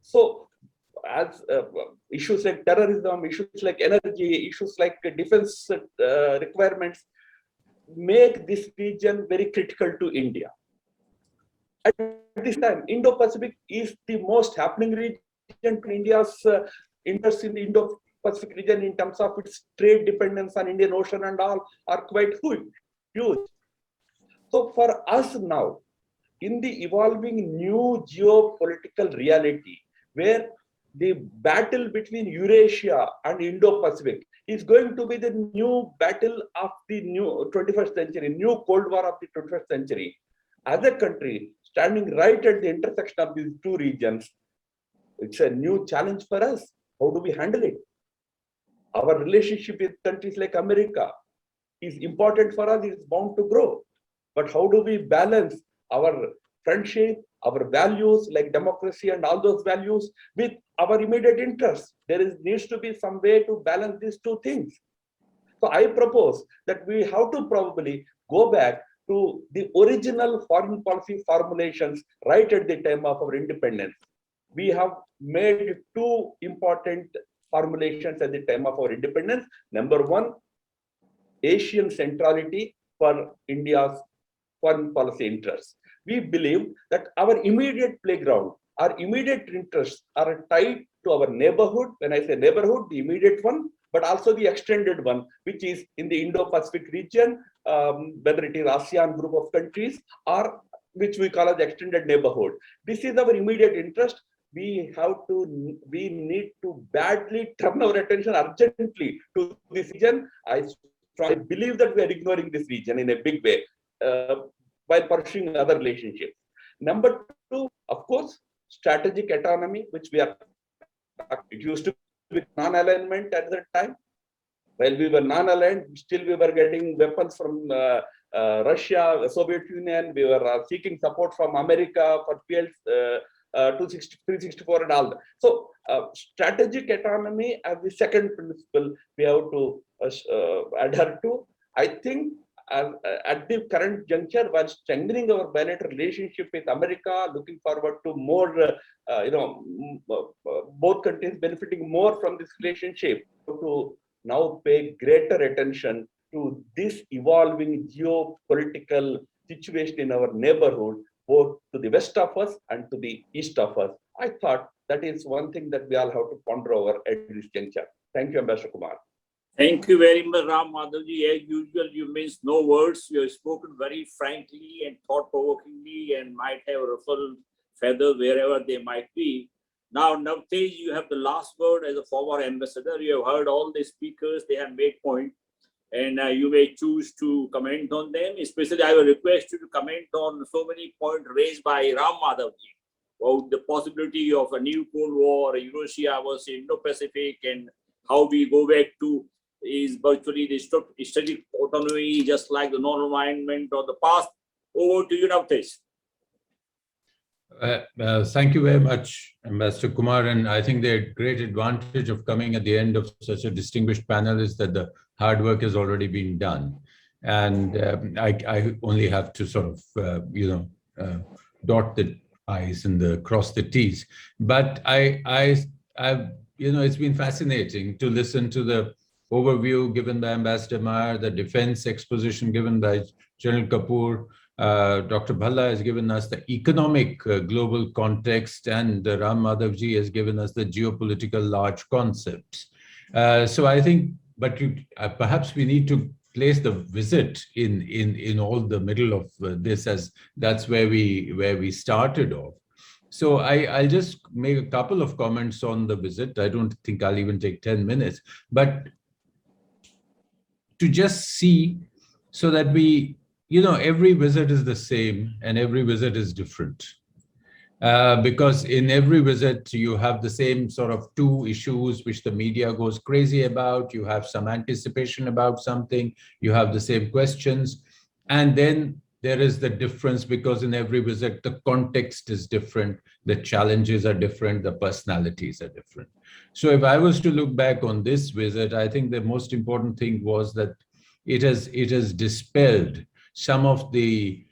So as issues like terrorism, issues like energy, issues like defense requirements make this region very critical to India. At this time, Indo-Pacific is the most happening region to India's interest in the Indo-Pacific region in terms of its trade dependence on Indian Ocean and all are quite huge. So for us now, in the evolving new geopolitical reality, where the battle between Eurasia and Indo-Pacific is going to be the new battle of the new 21st century, new Cold War of the 21st century. As a country standing right at the intersection of these two regions, it's a new challenge for us. How do we handle it? Our relationship with countries like America is important for us, it is bound to grow. But how do we balance our friendship, our values like democracy and all those values with our immediate interests? There needs to be some way to balance these two things. So I propose that we have to probably go back to the original foreign policy formulations right at the time of our independence. We have made two important formulations at the time of our independence. Number one, Asian centrality for India's foreign policy interests. We believe that our immediate playground, our immediate interests are tied to our neighborhood. When I say neighborhood, the immediate one, but also the extended one, which is in the Indo-Pacific region, whether it is ASEAN group of countries or which we call as extended neighborhood. This is our immediate interest. We need to badly turn our attention urgently to this region. I strongly believe that we are ignoring this region in a big way while pursuing other relationships. Number two, of course, strategic autonomy, which we are, it used to be non-alignment at that time. While we were non-aligned, still we were getting weapons from Russia, the Soviet Union. We were seeking support from America for PL 364 and all that. So strategic autonomy as the second principle we have to adhere to. I think at the current juncture, while strengthening our bilateral relationship with America, looking forward to more, both countries benefiting more from this relationship, to now pay greater attention to this evolving geopolitical situation in our neighborhood, both to the west of us and to the east of us. I thought that is one thing that we all have to ponder over at this juncture. Thank you, Ambassador Kumar. Thank you very much, Ram Madhavji. As usual, you miss no words. You have spoken very frankly and thought-provokingly and might have ruffled feathers wherever they might be. Now, Navtej, you have the last word as a former ambassador. You have heard all the speakers, they have made point, and you may choose to comment on them. Especially, I will request you to comment on so many points raised by Ram Madhavji about the possibility of a new Cold War, Eurasia versus Indo-Pacific, and how we go back to is virtually the strategic autonomy, just like the non-alignment of the past. Over to you, Navtej. Thank you very much, Ambassador Kumar. And I think the great advantage of coming at the end of such a distinguished panel is that the hard work has already been done. And I only have to sort of, dot the I's and cross the T's. But it's been fascinating to listen to the overview given by Ambassador Meyer, the defense exposition given by General Kapoor. Dr. Bhalla has given us the economic global context, and Madhav has given us the geopolitical large concepts. So I think, but perhaps we need to place the visit in all the middle of this, as that's where we started off. So I'll just make a couple of comments on the visit. I don't think I'll even take 10 minutes, but to just see so that we, every visit is the same and every visit is different. Because in every visit, you have the same sort of two issues which the media goes crazy about. You have some anticipation about something, you have the same questions. And then there is the difference because in every visit, the context is different, the challenges are different, the personalities are different. So if I was to look back on this visit, I think the most important thing was that it has dispelled some of the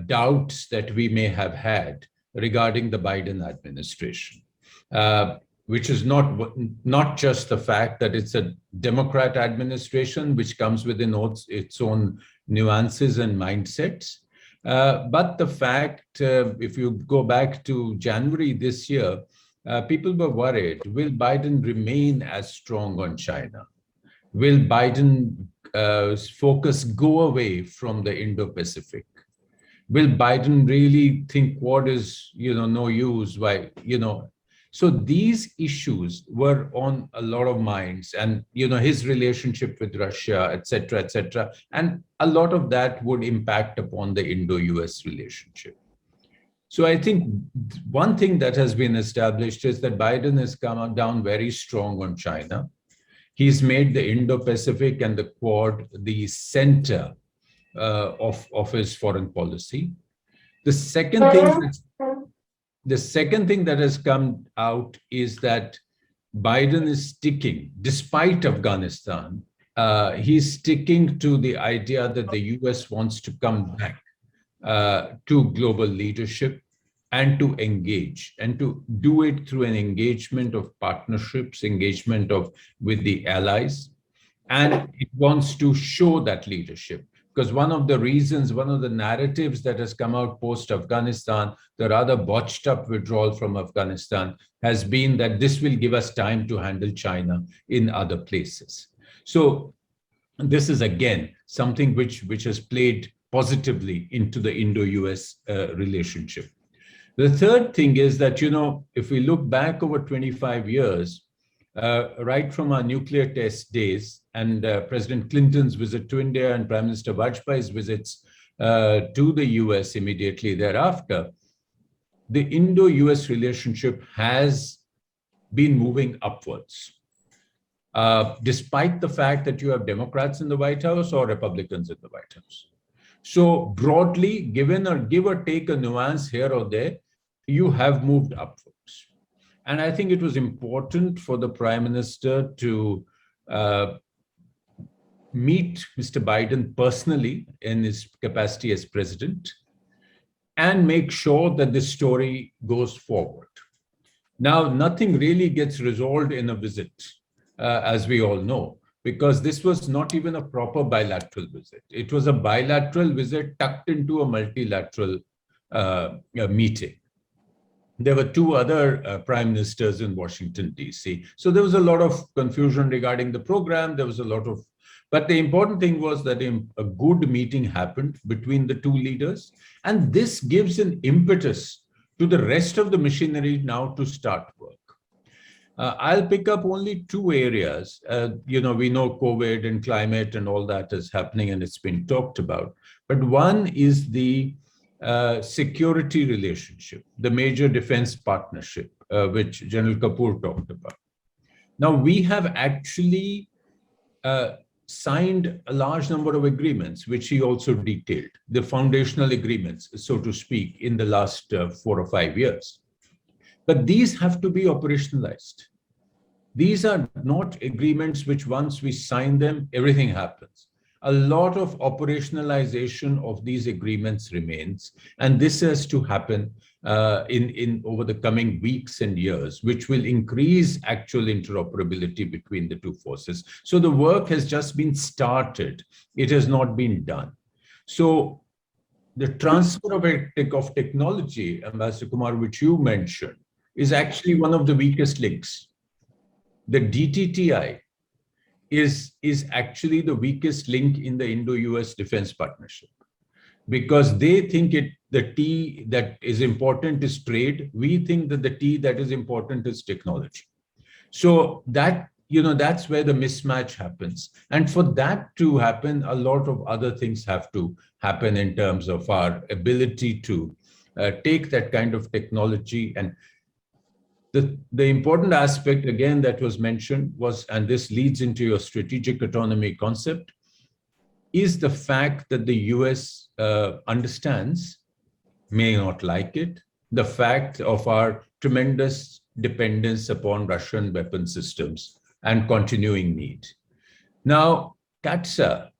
doubts that we may have had regarding the Biden administration, which is not just the fact that it's a Democrat administration, which comes within its own nuances and mindsets, but the fact, if you go back to January this year, people were worried, will Biden remain as strong on China? Will Biden focus go away from the Indo-Pacific? Will Biden really think Quad is, no use? Why, So these issues were on a lot of minds, and his relationship with Russia, etc., and a lot of that would impact upon the Indo-US relationship. So I think one thing that has been established is that Biden has come down very strong on China. He's made the Indo-Pacific and the Quad the center of his foreign policy. The second thing that has come out is that Biden is sticking, despite Afghanistan, he's sticking to the idea that the US wants to come back to global leadership and to engage, and to do it through an engagement of partnerships, engagement with the allies. And it wants to show that leadership. Because one of the narratives that has come out post-Afghanistan, the rather botched up withdrawal from Afghanistan, has been that this will give us time to handle China in other places. So this is, again, something which has played positively into the Indo-US relationship. The third thing is that, if we look back over 25 years, right from our nuclear test days and President Clinton's visit to India and Prime Minister Vajpayee's visits to the US immediately thereafter, the Indo-US relationship has been moving upwards, despite the fact that you have Democrats in the White House or Republicans in the White House. So broadly, give or take a nuance here or there, you have moved upwards. And I think it was important for the Prime Minister to meet Mr. Biden personally in his capacity as president and make sure that this story goes forward. Now, nothing really gets resolved in a visit, as we all know, because this was not even a proper bilateral visit. It was a bilateral visit tucked into a multilateral meeting. There were two other prime ministers in Washington, D.C. So there was a lot of confusion regarding the program. There was a lot of, but the important thing was that a good meeting happened between the two leaders. And this gives an impetus to the rest of the machinery now to start work. I'll pick up only two areas. We know COVID and climate and all that is happening and it's been talked about. But one is the security relationship, the major defense partnership, which General Kapoor talked about. Now, we have actually signed a large number of agreements, which he also detailed, the foundational agreements, so to speak, in the last 4 or 5 years. But these have to be operationalized. These are not agreements which once we sign them, everything happens. a lot of operationalization of these agreements remains, and this has to happen in over the coming weeks and years, which will increase actual interoperability between the two forces. So the work has just been started. It has not been done. So the transfer of technology, Ambassador Kumar, which you mentioned, is actually one of the weakest links. The DTTI is actually the weakest link in the Indo-US defense partnership, because they think the T that is important is trade. We think that the T that is important is technology. So that, that's where the mismatch happens. And for that to happen, a lot of other things have to happen in terms of our ability to take that kind of technology. And the important aspect, again, that was mentioned was, and this leads into your strategic autonomy concept, is the fact that the US understands, may not like it, the fact of our tremendous dependence upon Russian weapon systems and continuing need. Now, CATSA,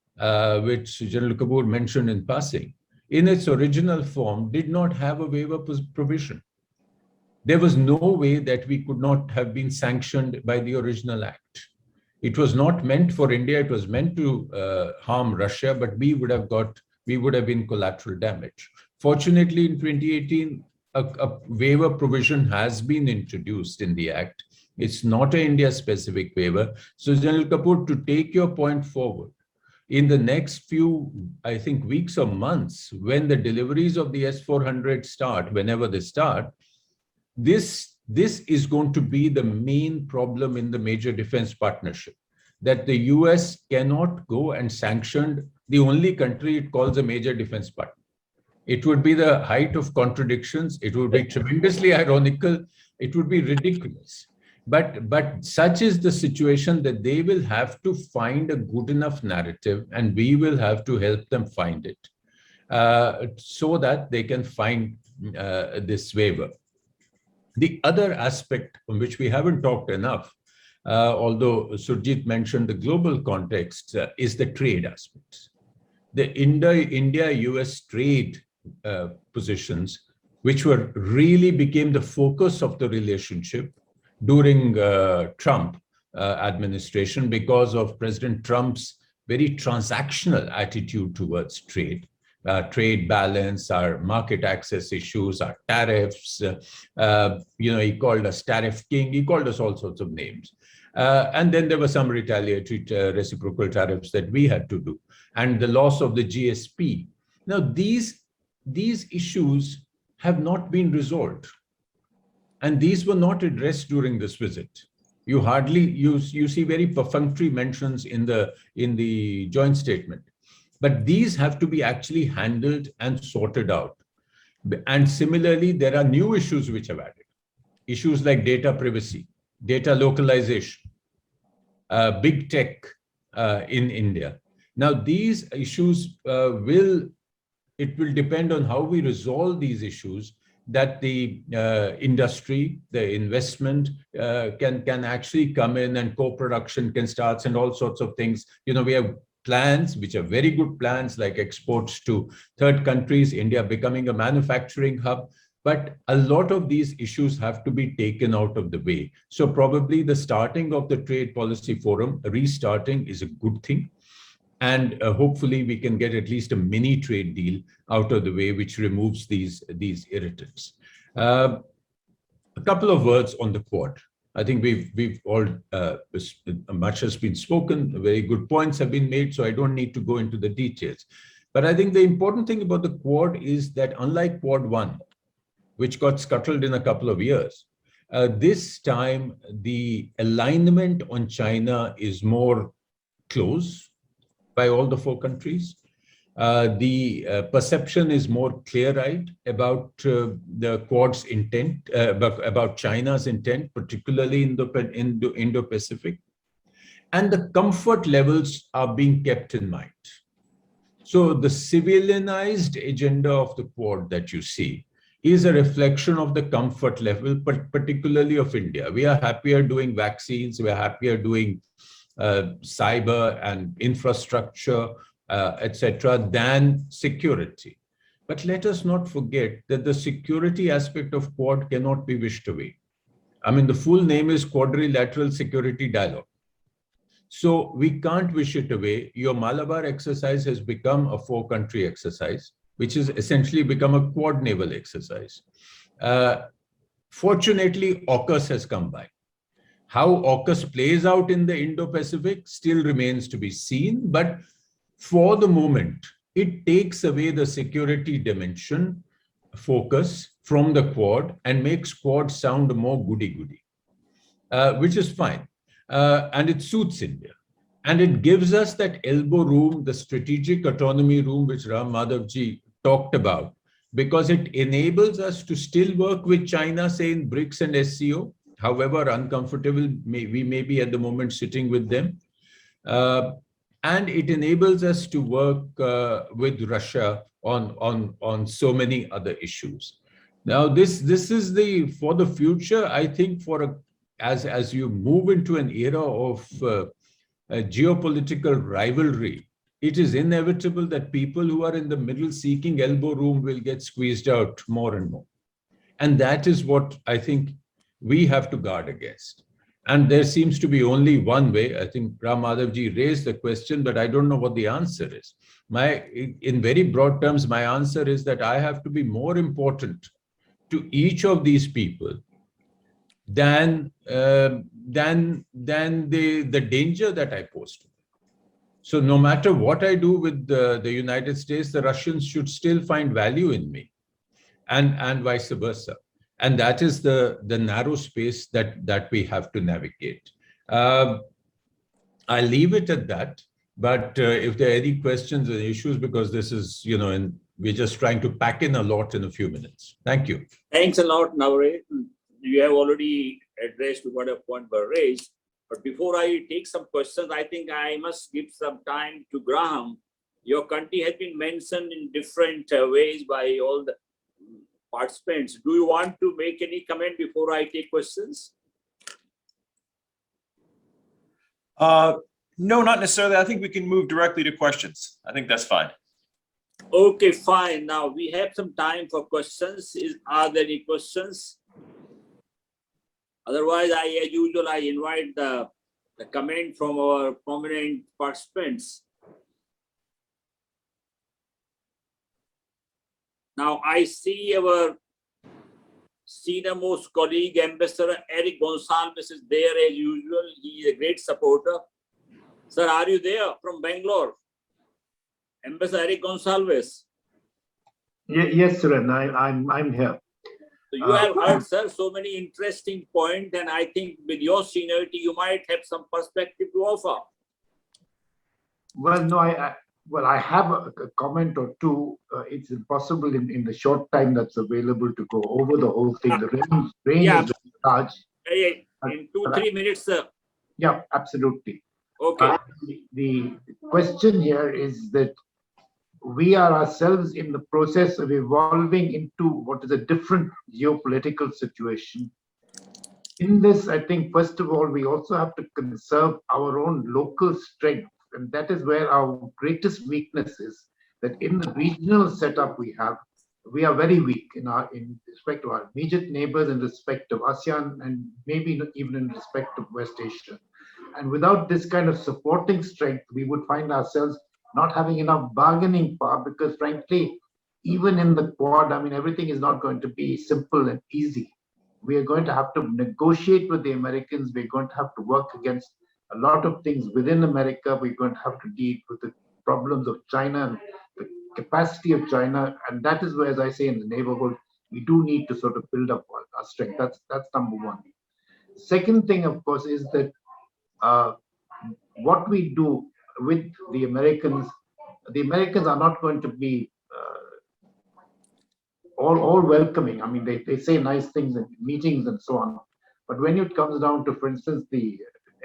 which General Kapoor mentioned in passing, in its original form did not have a waiver provision. There was no way that we could not have been sanctioned by the original act. It was not meant for India. It was meant to harm Russia, but we would have been collateral damage. Fortunately, in 2018, a waiver provision has been introduced in the act. It's not an India-specific waiver. So, General Kapoor, to take your point forward, in the next few, I think, weeks or months, when the deliveries of the S-400 start, whenever they start, this is going to be the main problem in the major defense partnership, that the US cannot go and sanction the only country it calls a major defense partner. It would be the height of contradictions. It would be tremendously ironical. It would be ridiculous. But such is the situation that they will have to find a good enough narrative, and we will have to help them find it so that they can find this waiver. The other aspect on which we haven't talked enough, although Surjit mentioned the global context, is the trade aspects. The India-US trade positions, which really became the focus of the relationship during Trump administration because of President Trump's very transactional attitude towards trade. Trade balance, our market access issues, our tariffs. He called us tariff king. He called us all sorts of names. And then there were some retaliatory reciprocal tariffs that we had to do, and the loss of the GSP. Now, these issues have not been resolved, and these were not addressed during this visit. You see very perfunctory mentions in the joint statement. But these have to be actually handled and sorted out. And similarly, there are new issues which have added. Issues like data privacy, data localization, big tech in India. Now, these issues will depend on how we resolve these issues, that the industry, the investment can actually come in, and co-production can start, and all sorts of things. We have plans, which are very good plans, like exports to third countries, India becoming a manufacturing hub. But a lot of these issues have to be taken out of the way. So probably the starting of the Trade Policy Forum, restarting, is a good thing. And hopefully we can get at least a mini trade deal out of the way, which removes these irritants. A couple of words on the Quad. I think we've all, much has been spoken, very good points have been made, so I don't need to go into the details. But I think the important thing about the Quad is that, unlike Quad 1, which got scuttled in a couple of years, this time the alignment on China is more close by all the 4 countries. The perception is more clear-eyed about the Quad's intent, about China's intent, particularly in the Indo-Pacific. And the comfort levels are being kept in mind. So the civilianized agenda of the Quad that you see is a reflection of the comfort level, but particularly of India. We are happier doing vaccines, we are happier doing cyber and infrastructure, etc., than security. But let us not forget that the security aspect of Quad cannot be wished away. I mean, the full name is Quadrilateral Security Dialogue. So we can't wish it away. Your Malabar exercise has become a 4-country exercise, which has essentially become a Quad naval exercise. Fortunately, AUKUS has come by. How AUKUS plays out in the Indo-Pacific still remains to be seen, but for the moment, it takes away the security dimension focus from the Quad and makes Quad sound more goody-goody, which is fine. And it suits India. And it gives us that elbow room, the strategic autonomy room, which Madhav talked about, because it enables us to still work with China, say in BRICS and SCO, however uncomfortable we may be at the moment sitting with them. And it enables us to work with Russia on so many other issues. Now, this is for the future, I think, as you move into an era of geopolitical rivalry, it is inevitable that people who are in the middle seeking elbow room will get squeezed out more and more. And that is what I think we have to guard against. And there seems to be only one way. I think Madhav raised the question, but I don't know what the answer is. In very broad terms, my answer is that I have to be more important to each of these people than the danger that I pose to them. So no matter what I do with the United States, the Russians should still find value in me, and vice versa. And that is the narrow space that we have to navigate. I'll leave it at that. But if there are any questions and issues, because this is, and we're just trying to pack in a lot in a few minutes. Thank you. Thanks a lot, Navare. You have already addressed whatever point were raised. But before I take some questions, I think I must give some time to Graham. Your country has been mentioned in different ways by all the participants. Do you want to make any comment before I take questions? No, not necessarily. I think we can move directly to questions. I think that's fine. Okay, fine. Now we have some time for questions. Are there any questions? Otherwise, as usual, I invite the comment from our prominent participants. Now, I see our senior-most colleague, Ambassador Eric Gonsalves is there as usual. He is a great supporter. Sir, are you there from Bangalore? Ambassador Eric Gonsalves. Yes, sir, and I'm here. So you have heard, sir, so many interesting points, and I think with your seniority, you might have some perspective to offer. Well, no, I have a comment or two. It's impossible in the short time that's available to go over the whole thing. The range is large. In 2-3 minutes, sir. Yeah, absolutely. Okay. The question here is that we are ourselves in the process of evolving into what is a different geopolitical situation. In this, I think, first of all, we also have to conserve our own local strength. And that is where our greatest weakness is, that in the regional setup we are very weak in respect to our immediate neighbors, in respect of ASEAN, and maybe even in respect of West Asia. And without this kind of supporting strength, we would find ourselves not having enough bargaining power, because frankly, even in the Quad, I mean, everything is not going to be simple and easy. We are going to have to negotiate with the Americans. We're going to have to work against a lot of things within America. We're going to have to deal with the problems of China and the capacity of China. And that is where, as I say, in the neighborhood, we do need to sort of build up our strength. That's number one. Second thing, of course, is that what we do with the Americans are not going to be all welcoming. I mean, they say nice things in meetings and so on. But when it comes down to, for instance, the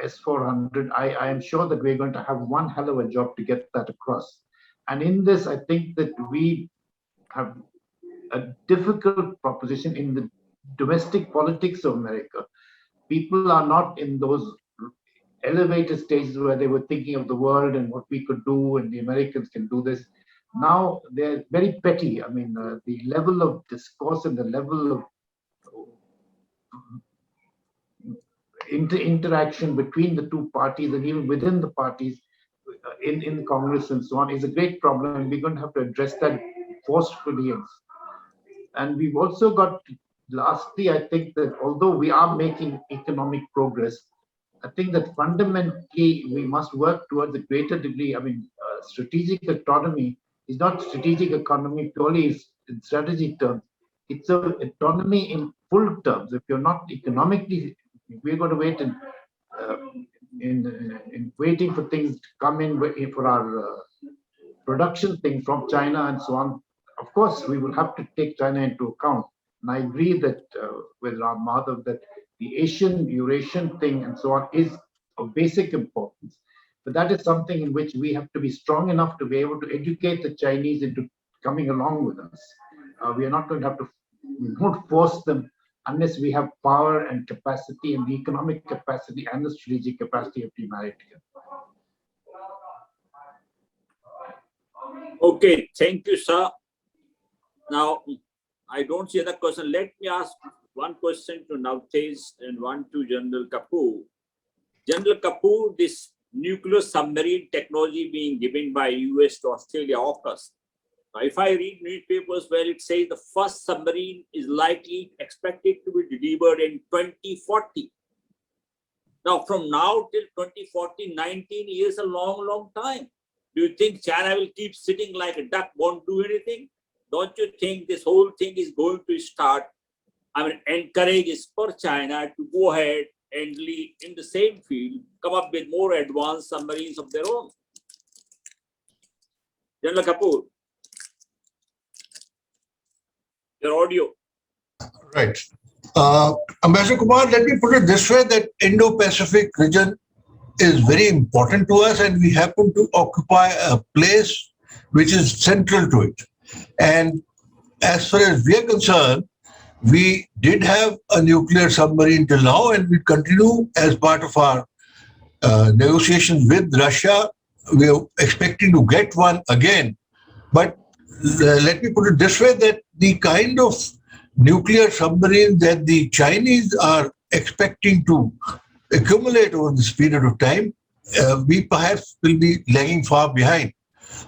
S-400, I am sure that we're going to have one hell of a job to get that across. And in this, I think that we have a difficult proposition in the domestic politics of America. People are not in those elevated stages where they were thinking of the world and what we could do, and the Americans can do this. Now they're very petty. I mean, the level of discourse and the level of interaction between the two parties and even within the parties in Congress and so on is a great problem, and we're going to have to address that forcefully. And we've also got, lastly, I think that although we are making economic progress, I think that fundamentally we must work towards a greater degree. I mean, strategic autonomy is not strategic economy purely in strategy terms. It's a autonomy in full terms. If you're not economically, we're going to wait in waiting for things to come in for our production thing from China and so on. Of course, we will have to take China into account. And I agree that with Ram Madhav that the Asian, Eurasian thing and so on is of basic importance. But that is something in which we have to be strong enough to be able to educate the Chinese into coming along with us. We are not going to have to, we won't force them unless we have power and capacity and the economic capacity and the strategic capacity of the United Kingdom. Okay, thank you, sir. Now, I don't see other question. Let me ask one question to Navtej and one to General Kapoor. General Kapoor, this nuclear submarine technology being given by US to Australia, AUKUS. Now, if I read newspapers where it says the first submarine is likely expected to be delivered in 2040. Now, from now till 2040, 19 years, a long, long time. Do you think China will keep sitting like a duck, won't do anything? Don't you think this whole thing is going to start, encourages for China to go ahead and lead in the same field, come up with more advanced submarines of their own? General Kapoor, your audio. Right. Ambassador Kumar, let me put it this way, that Indo-Pacific region is very important to us, and we happen to occupy a place which is central to it. And as far as we are concerned, we did have a nuclear submarine till now, and we continue as part of our negotiations with Russia. We are expecting to get one again. But let me put it this way, that the kind of nuclear submarine that the Chinese are expecting to accumulate over this period of time, we perhaps will be lagging far behind.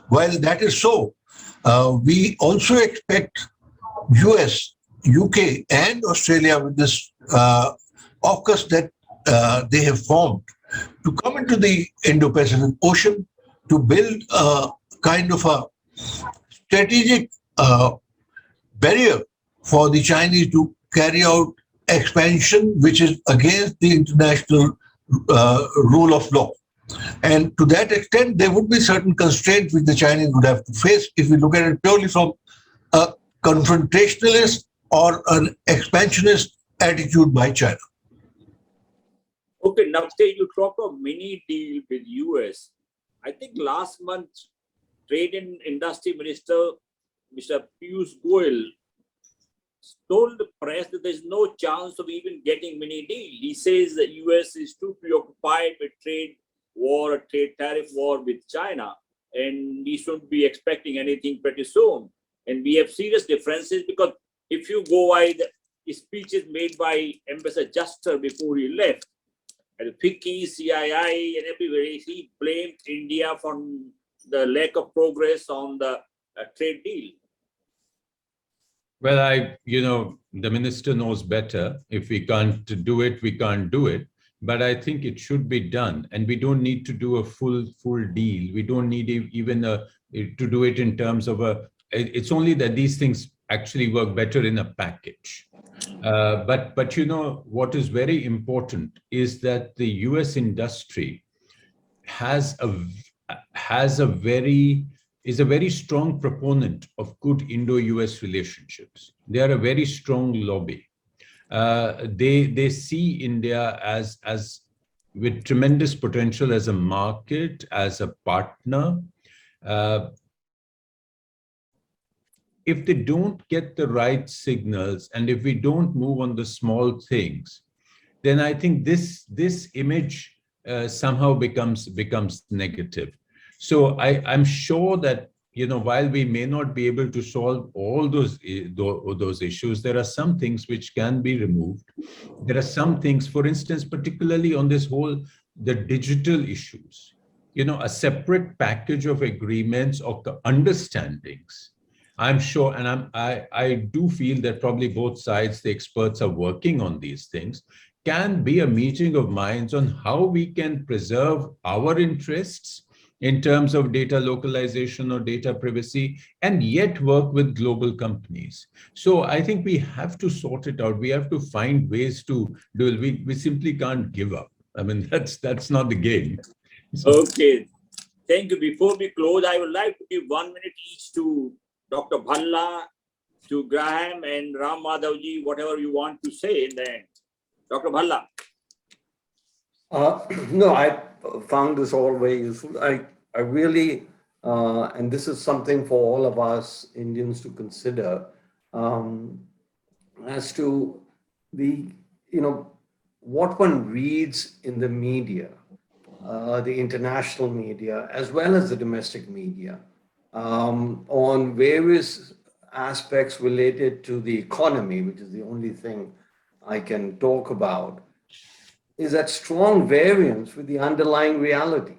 While that is so, we also expect US, UK and Australia with this AUKUS that they have formed to come into the Indo-Pacific Ocean to build a kind of a strategic barrier for the Chinese to carry out expansion which is against the international rule of law. And to that extent, there would be certain constraints which the Chinese would have to face if we look at it purely from a confrontationalist or an expansionist attitude by China. Okay, Navtej, you talk of mini deal with US. I think last month, Trade and Industry Minister, Mr. Piyush Goyal, told the press that there's no chance of even getting mini deal. He says the US is too preoccupied with trade war, a trade tariff war with China, and we shouldn't be expecting anything pretty soon. And we have serious differences because if you go by the speeches made by Ambassador Juster before he left, and FICCI, CII, and everywhere, he blamed India for the lack of progress on the trade deal. Well, the minister knows better. If we can't do it, we can't do it. But I think it should be done, and we don't need to do a full deal. We don't need even to do it in terms of it's only that these things actually work better in a package. But what is very important is that the US industry is a very strong proponent of good Indo-US relationships. They are a very strong lobby. They see India as with tremendous potential as a market, as a partner. If they don't get the right signals, and if we don't move on the small things, then I think this image somehow becomes negative. So I'm sure that, while we may not be able to solve all those issues, there are some things which can be removed. There are some things, for instance, particularly on the digital issues, a separate package of agreements or understandings. I'm sure, and I do feel that probably both sides, the experts are working on these things, can be a meeting of minds on how we can preserve our interests in terms of data localization or data privacy, and yet work with global companies. So I think we have to sort it out. We have to find ways to do it. We simply can't give up. I mean, that's not the game. So, Okay, thank you. Before we close, I would like to give 1 minute each to Dr. Bhalla, to Graham and Ram Madhavji, whatever you want to say in the end. Dr. Bhalla. No, I found this all very useful. I really, and this is something for all of us Indians to consider, as to what one reads in the media, the international media, as well as the domestic media, on various aspects related to the economy, which is the only thing I can talk about, is at strong variance with the underlying reality.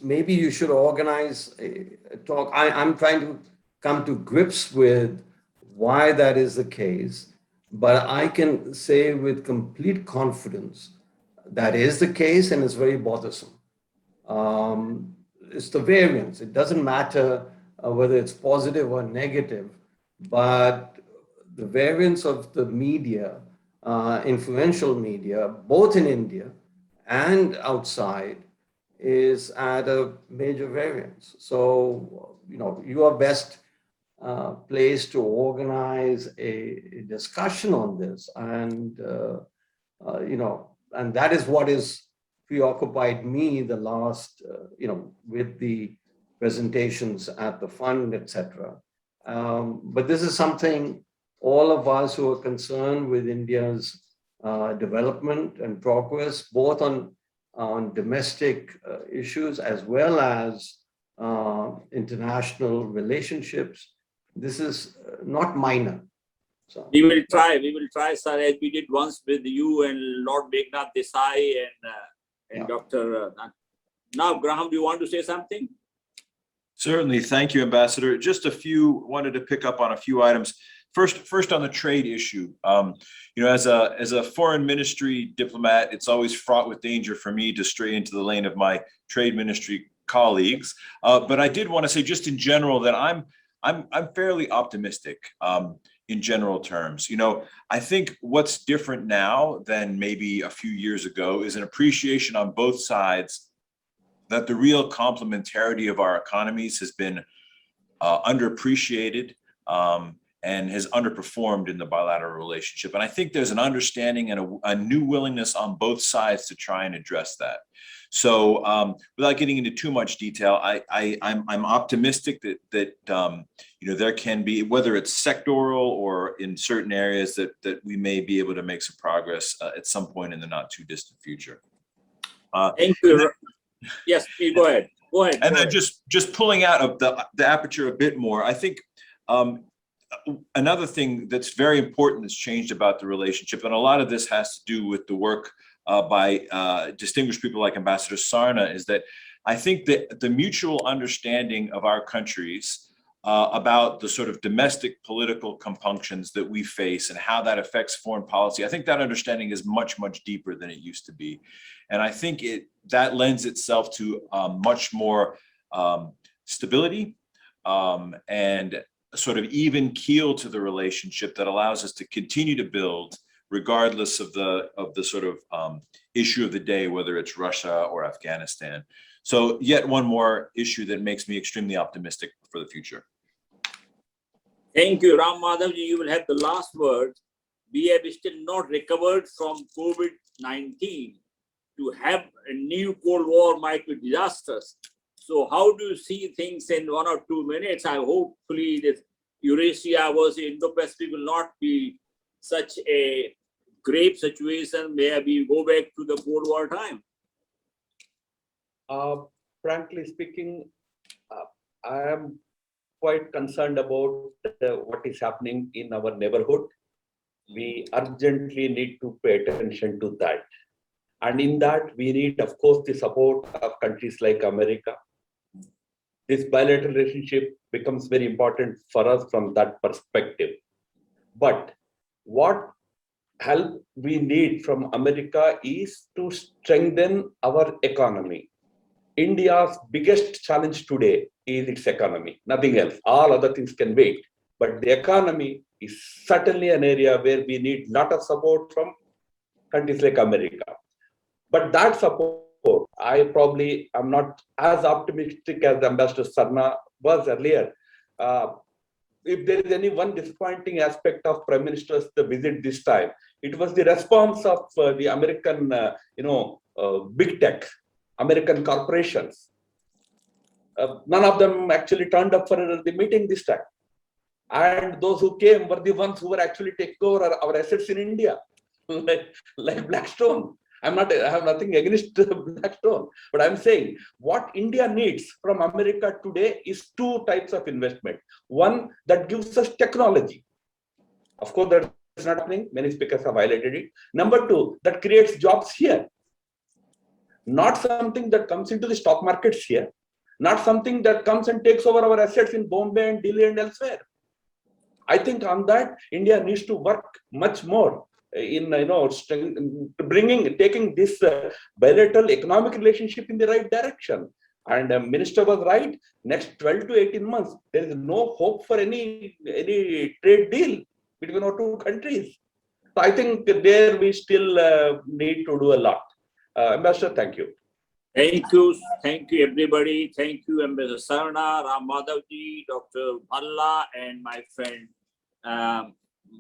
Maybe you should organize a talk. I'm trying to come to grips with why that is the case, but I can say with complete confidence that is the case, and it's very bothersome. It's the variance. It doesn't matter whether it's positive or negative, but the variance of the media, influential media, both in India and outside, is at a major variance. So, you are best placed to organize a discussion on this, and and that is what is preoccupied me the last, with the presentations at the fund, etc. But this is something all of us who are concerned with India's development and progress, both on domestic issues as well as international relationships. This is not minor. So We will try, sir, as we did once with you and Lord Meghnad Desai and Dr. Now, Graham, do you want to say something? Certainly. Thank you, Ambassador. Just wanted to pick up on a few items. First on the trade issue. As a foreign ministry diplomat, it's always fraught with danger for me to stray into the lane of my trade ministry colleagues. But I did want to say, just in general, that I'm fairly optimistic in general terms. I think what's different now than maybe a few years ago is an appreciation on both sides that the real complementarity of our economies has been underappreciated and has underperformed in the bilateral relationship. And I think there's an understanding and a new willingness on both sides to try and address that. So without getting into too much detail, I'm optimistic that there can be, whether it's sectoral or in certain areas, that we may be able to make some progress at some point in the not too distant future. Thank you. Yes, please go ahead. And then just pulling out of the aperture a bit more, I think another thing that's very important that's changed about the relationship, and a lot of this has to do with the work by distinguished people like Ambassador Sarna, is that I think that the mutual understanding of our countries about the sort of domestic political compunctions that we face and how that affects foreign policy, I think that understanding is much, much deeper than it used to be. And I think that lends itself to much more stability and a sort of even keel to the relationship that allows us to continue to build regardless of the sort of issue of the day, whether it's Russia or Afghanistan. So yet one more issue that makes me extremely optimistic for the future. Thank you, Ram Madhavji. You will have the last word. We have still not recovered from COVID-19. To have a new Cold War might be disastrous. So how do you see things in 1 or 2 minutes? I hopefully that Eurasia versus Indo-Pacific will not be such a grave situation where we go back to the Cold War time? Frankly speaking, I am quite concerned about what is happening in our neighborhood. We urgently need to pay attention to that. And in that, we need, of course, the support of countries like America. This bilateral relationship becomes very important for us from that perspective. But what help we need from America is to strengthen our economy. India's biggest challenge today is its economy, nothing else. All other things can wait. But the economy is certainly an area where we need a lot of support from countries like America. But that support, I probably am not as optimistic as Ambassador Sarna was earlier. If there is any one disappointing aspect of Prime Minister's visit this time, it was the response of the American, big tech, American corporations. None of them actually turned up for the meeting this time. And those who came were the ones who were actually taking over our assets in India, like Blackstone. I have nothing against Blackstone, but I'm saying what India needs from America today is two types of investment. One that gives us technology. Of course, that's not happening. Many speakers have highlighted it. Number two, that creates jobs here. Not something that comes into the stock markets here. Not something that comes and takes over our assets in Bombay and Delhi and elsewhere. I think on that, India needs to work much more in taking this bilateral economic relationship in the right direction. And the minister was right. Next 12 to 18 months, there is no hope for any trade deal between our two countries. So I think there we still need to do a lot. Ambassador, thank you. Thank you, everybody. Thank you, Ambassador Sarna, Madhav, Dr. Bhalla, and my friend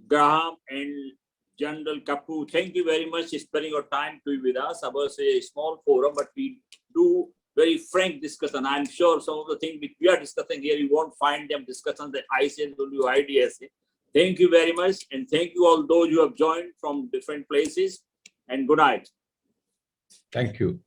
Graham and General Kapoor. Thank you very much for spending your time to be with us. I was a small forum, but we do very frank discussion. I'm sure some of the things we are discussing here, you won't find them discussions that I said will do ideas. Thank you very much, and thank you all those who have joined from different places. And good night. Thank you.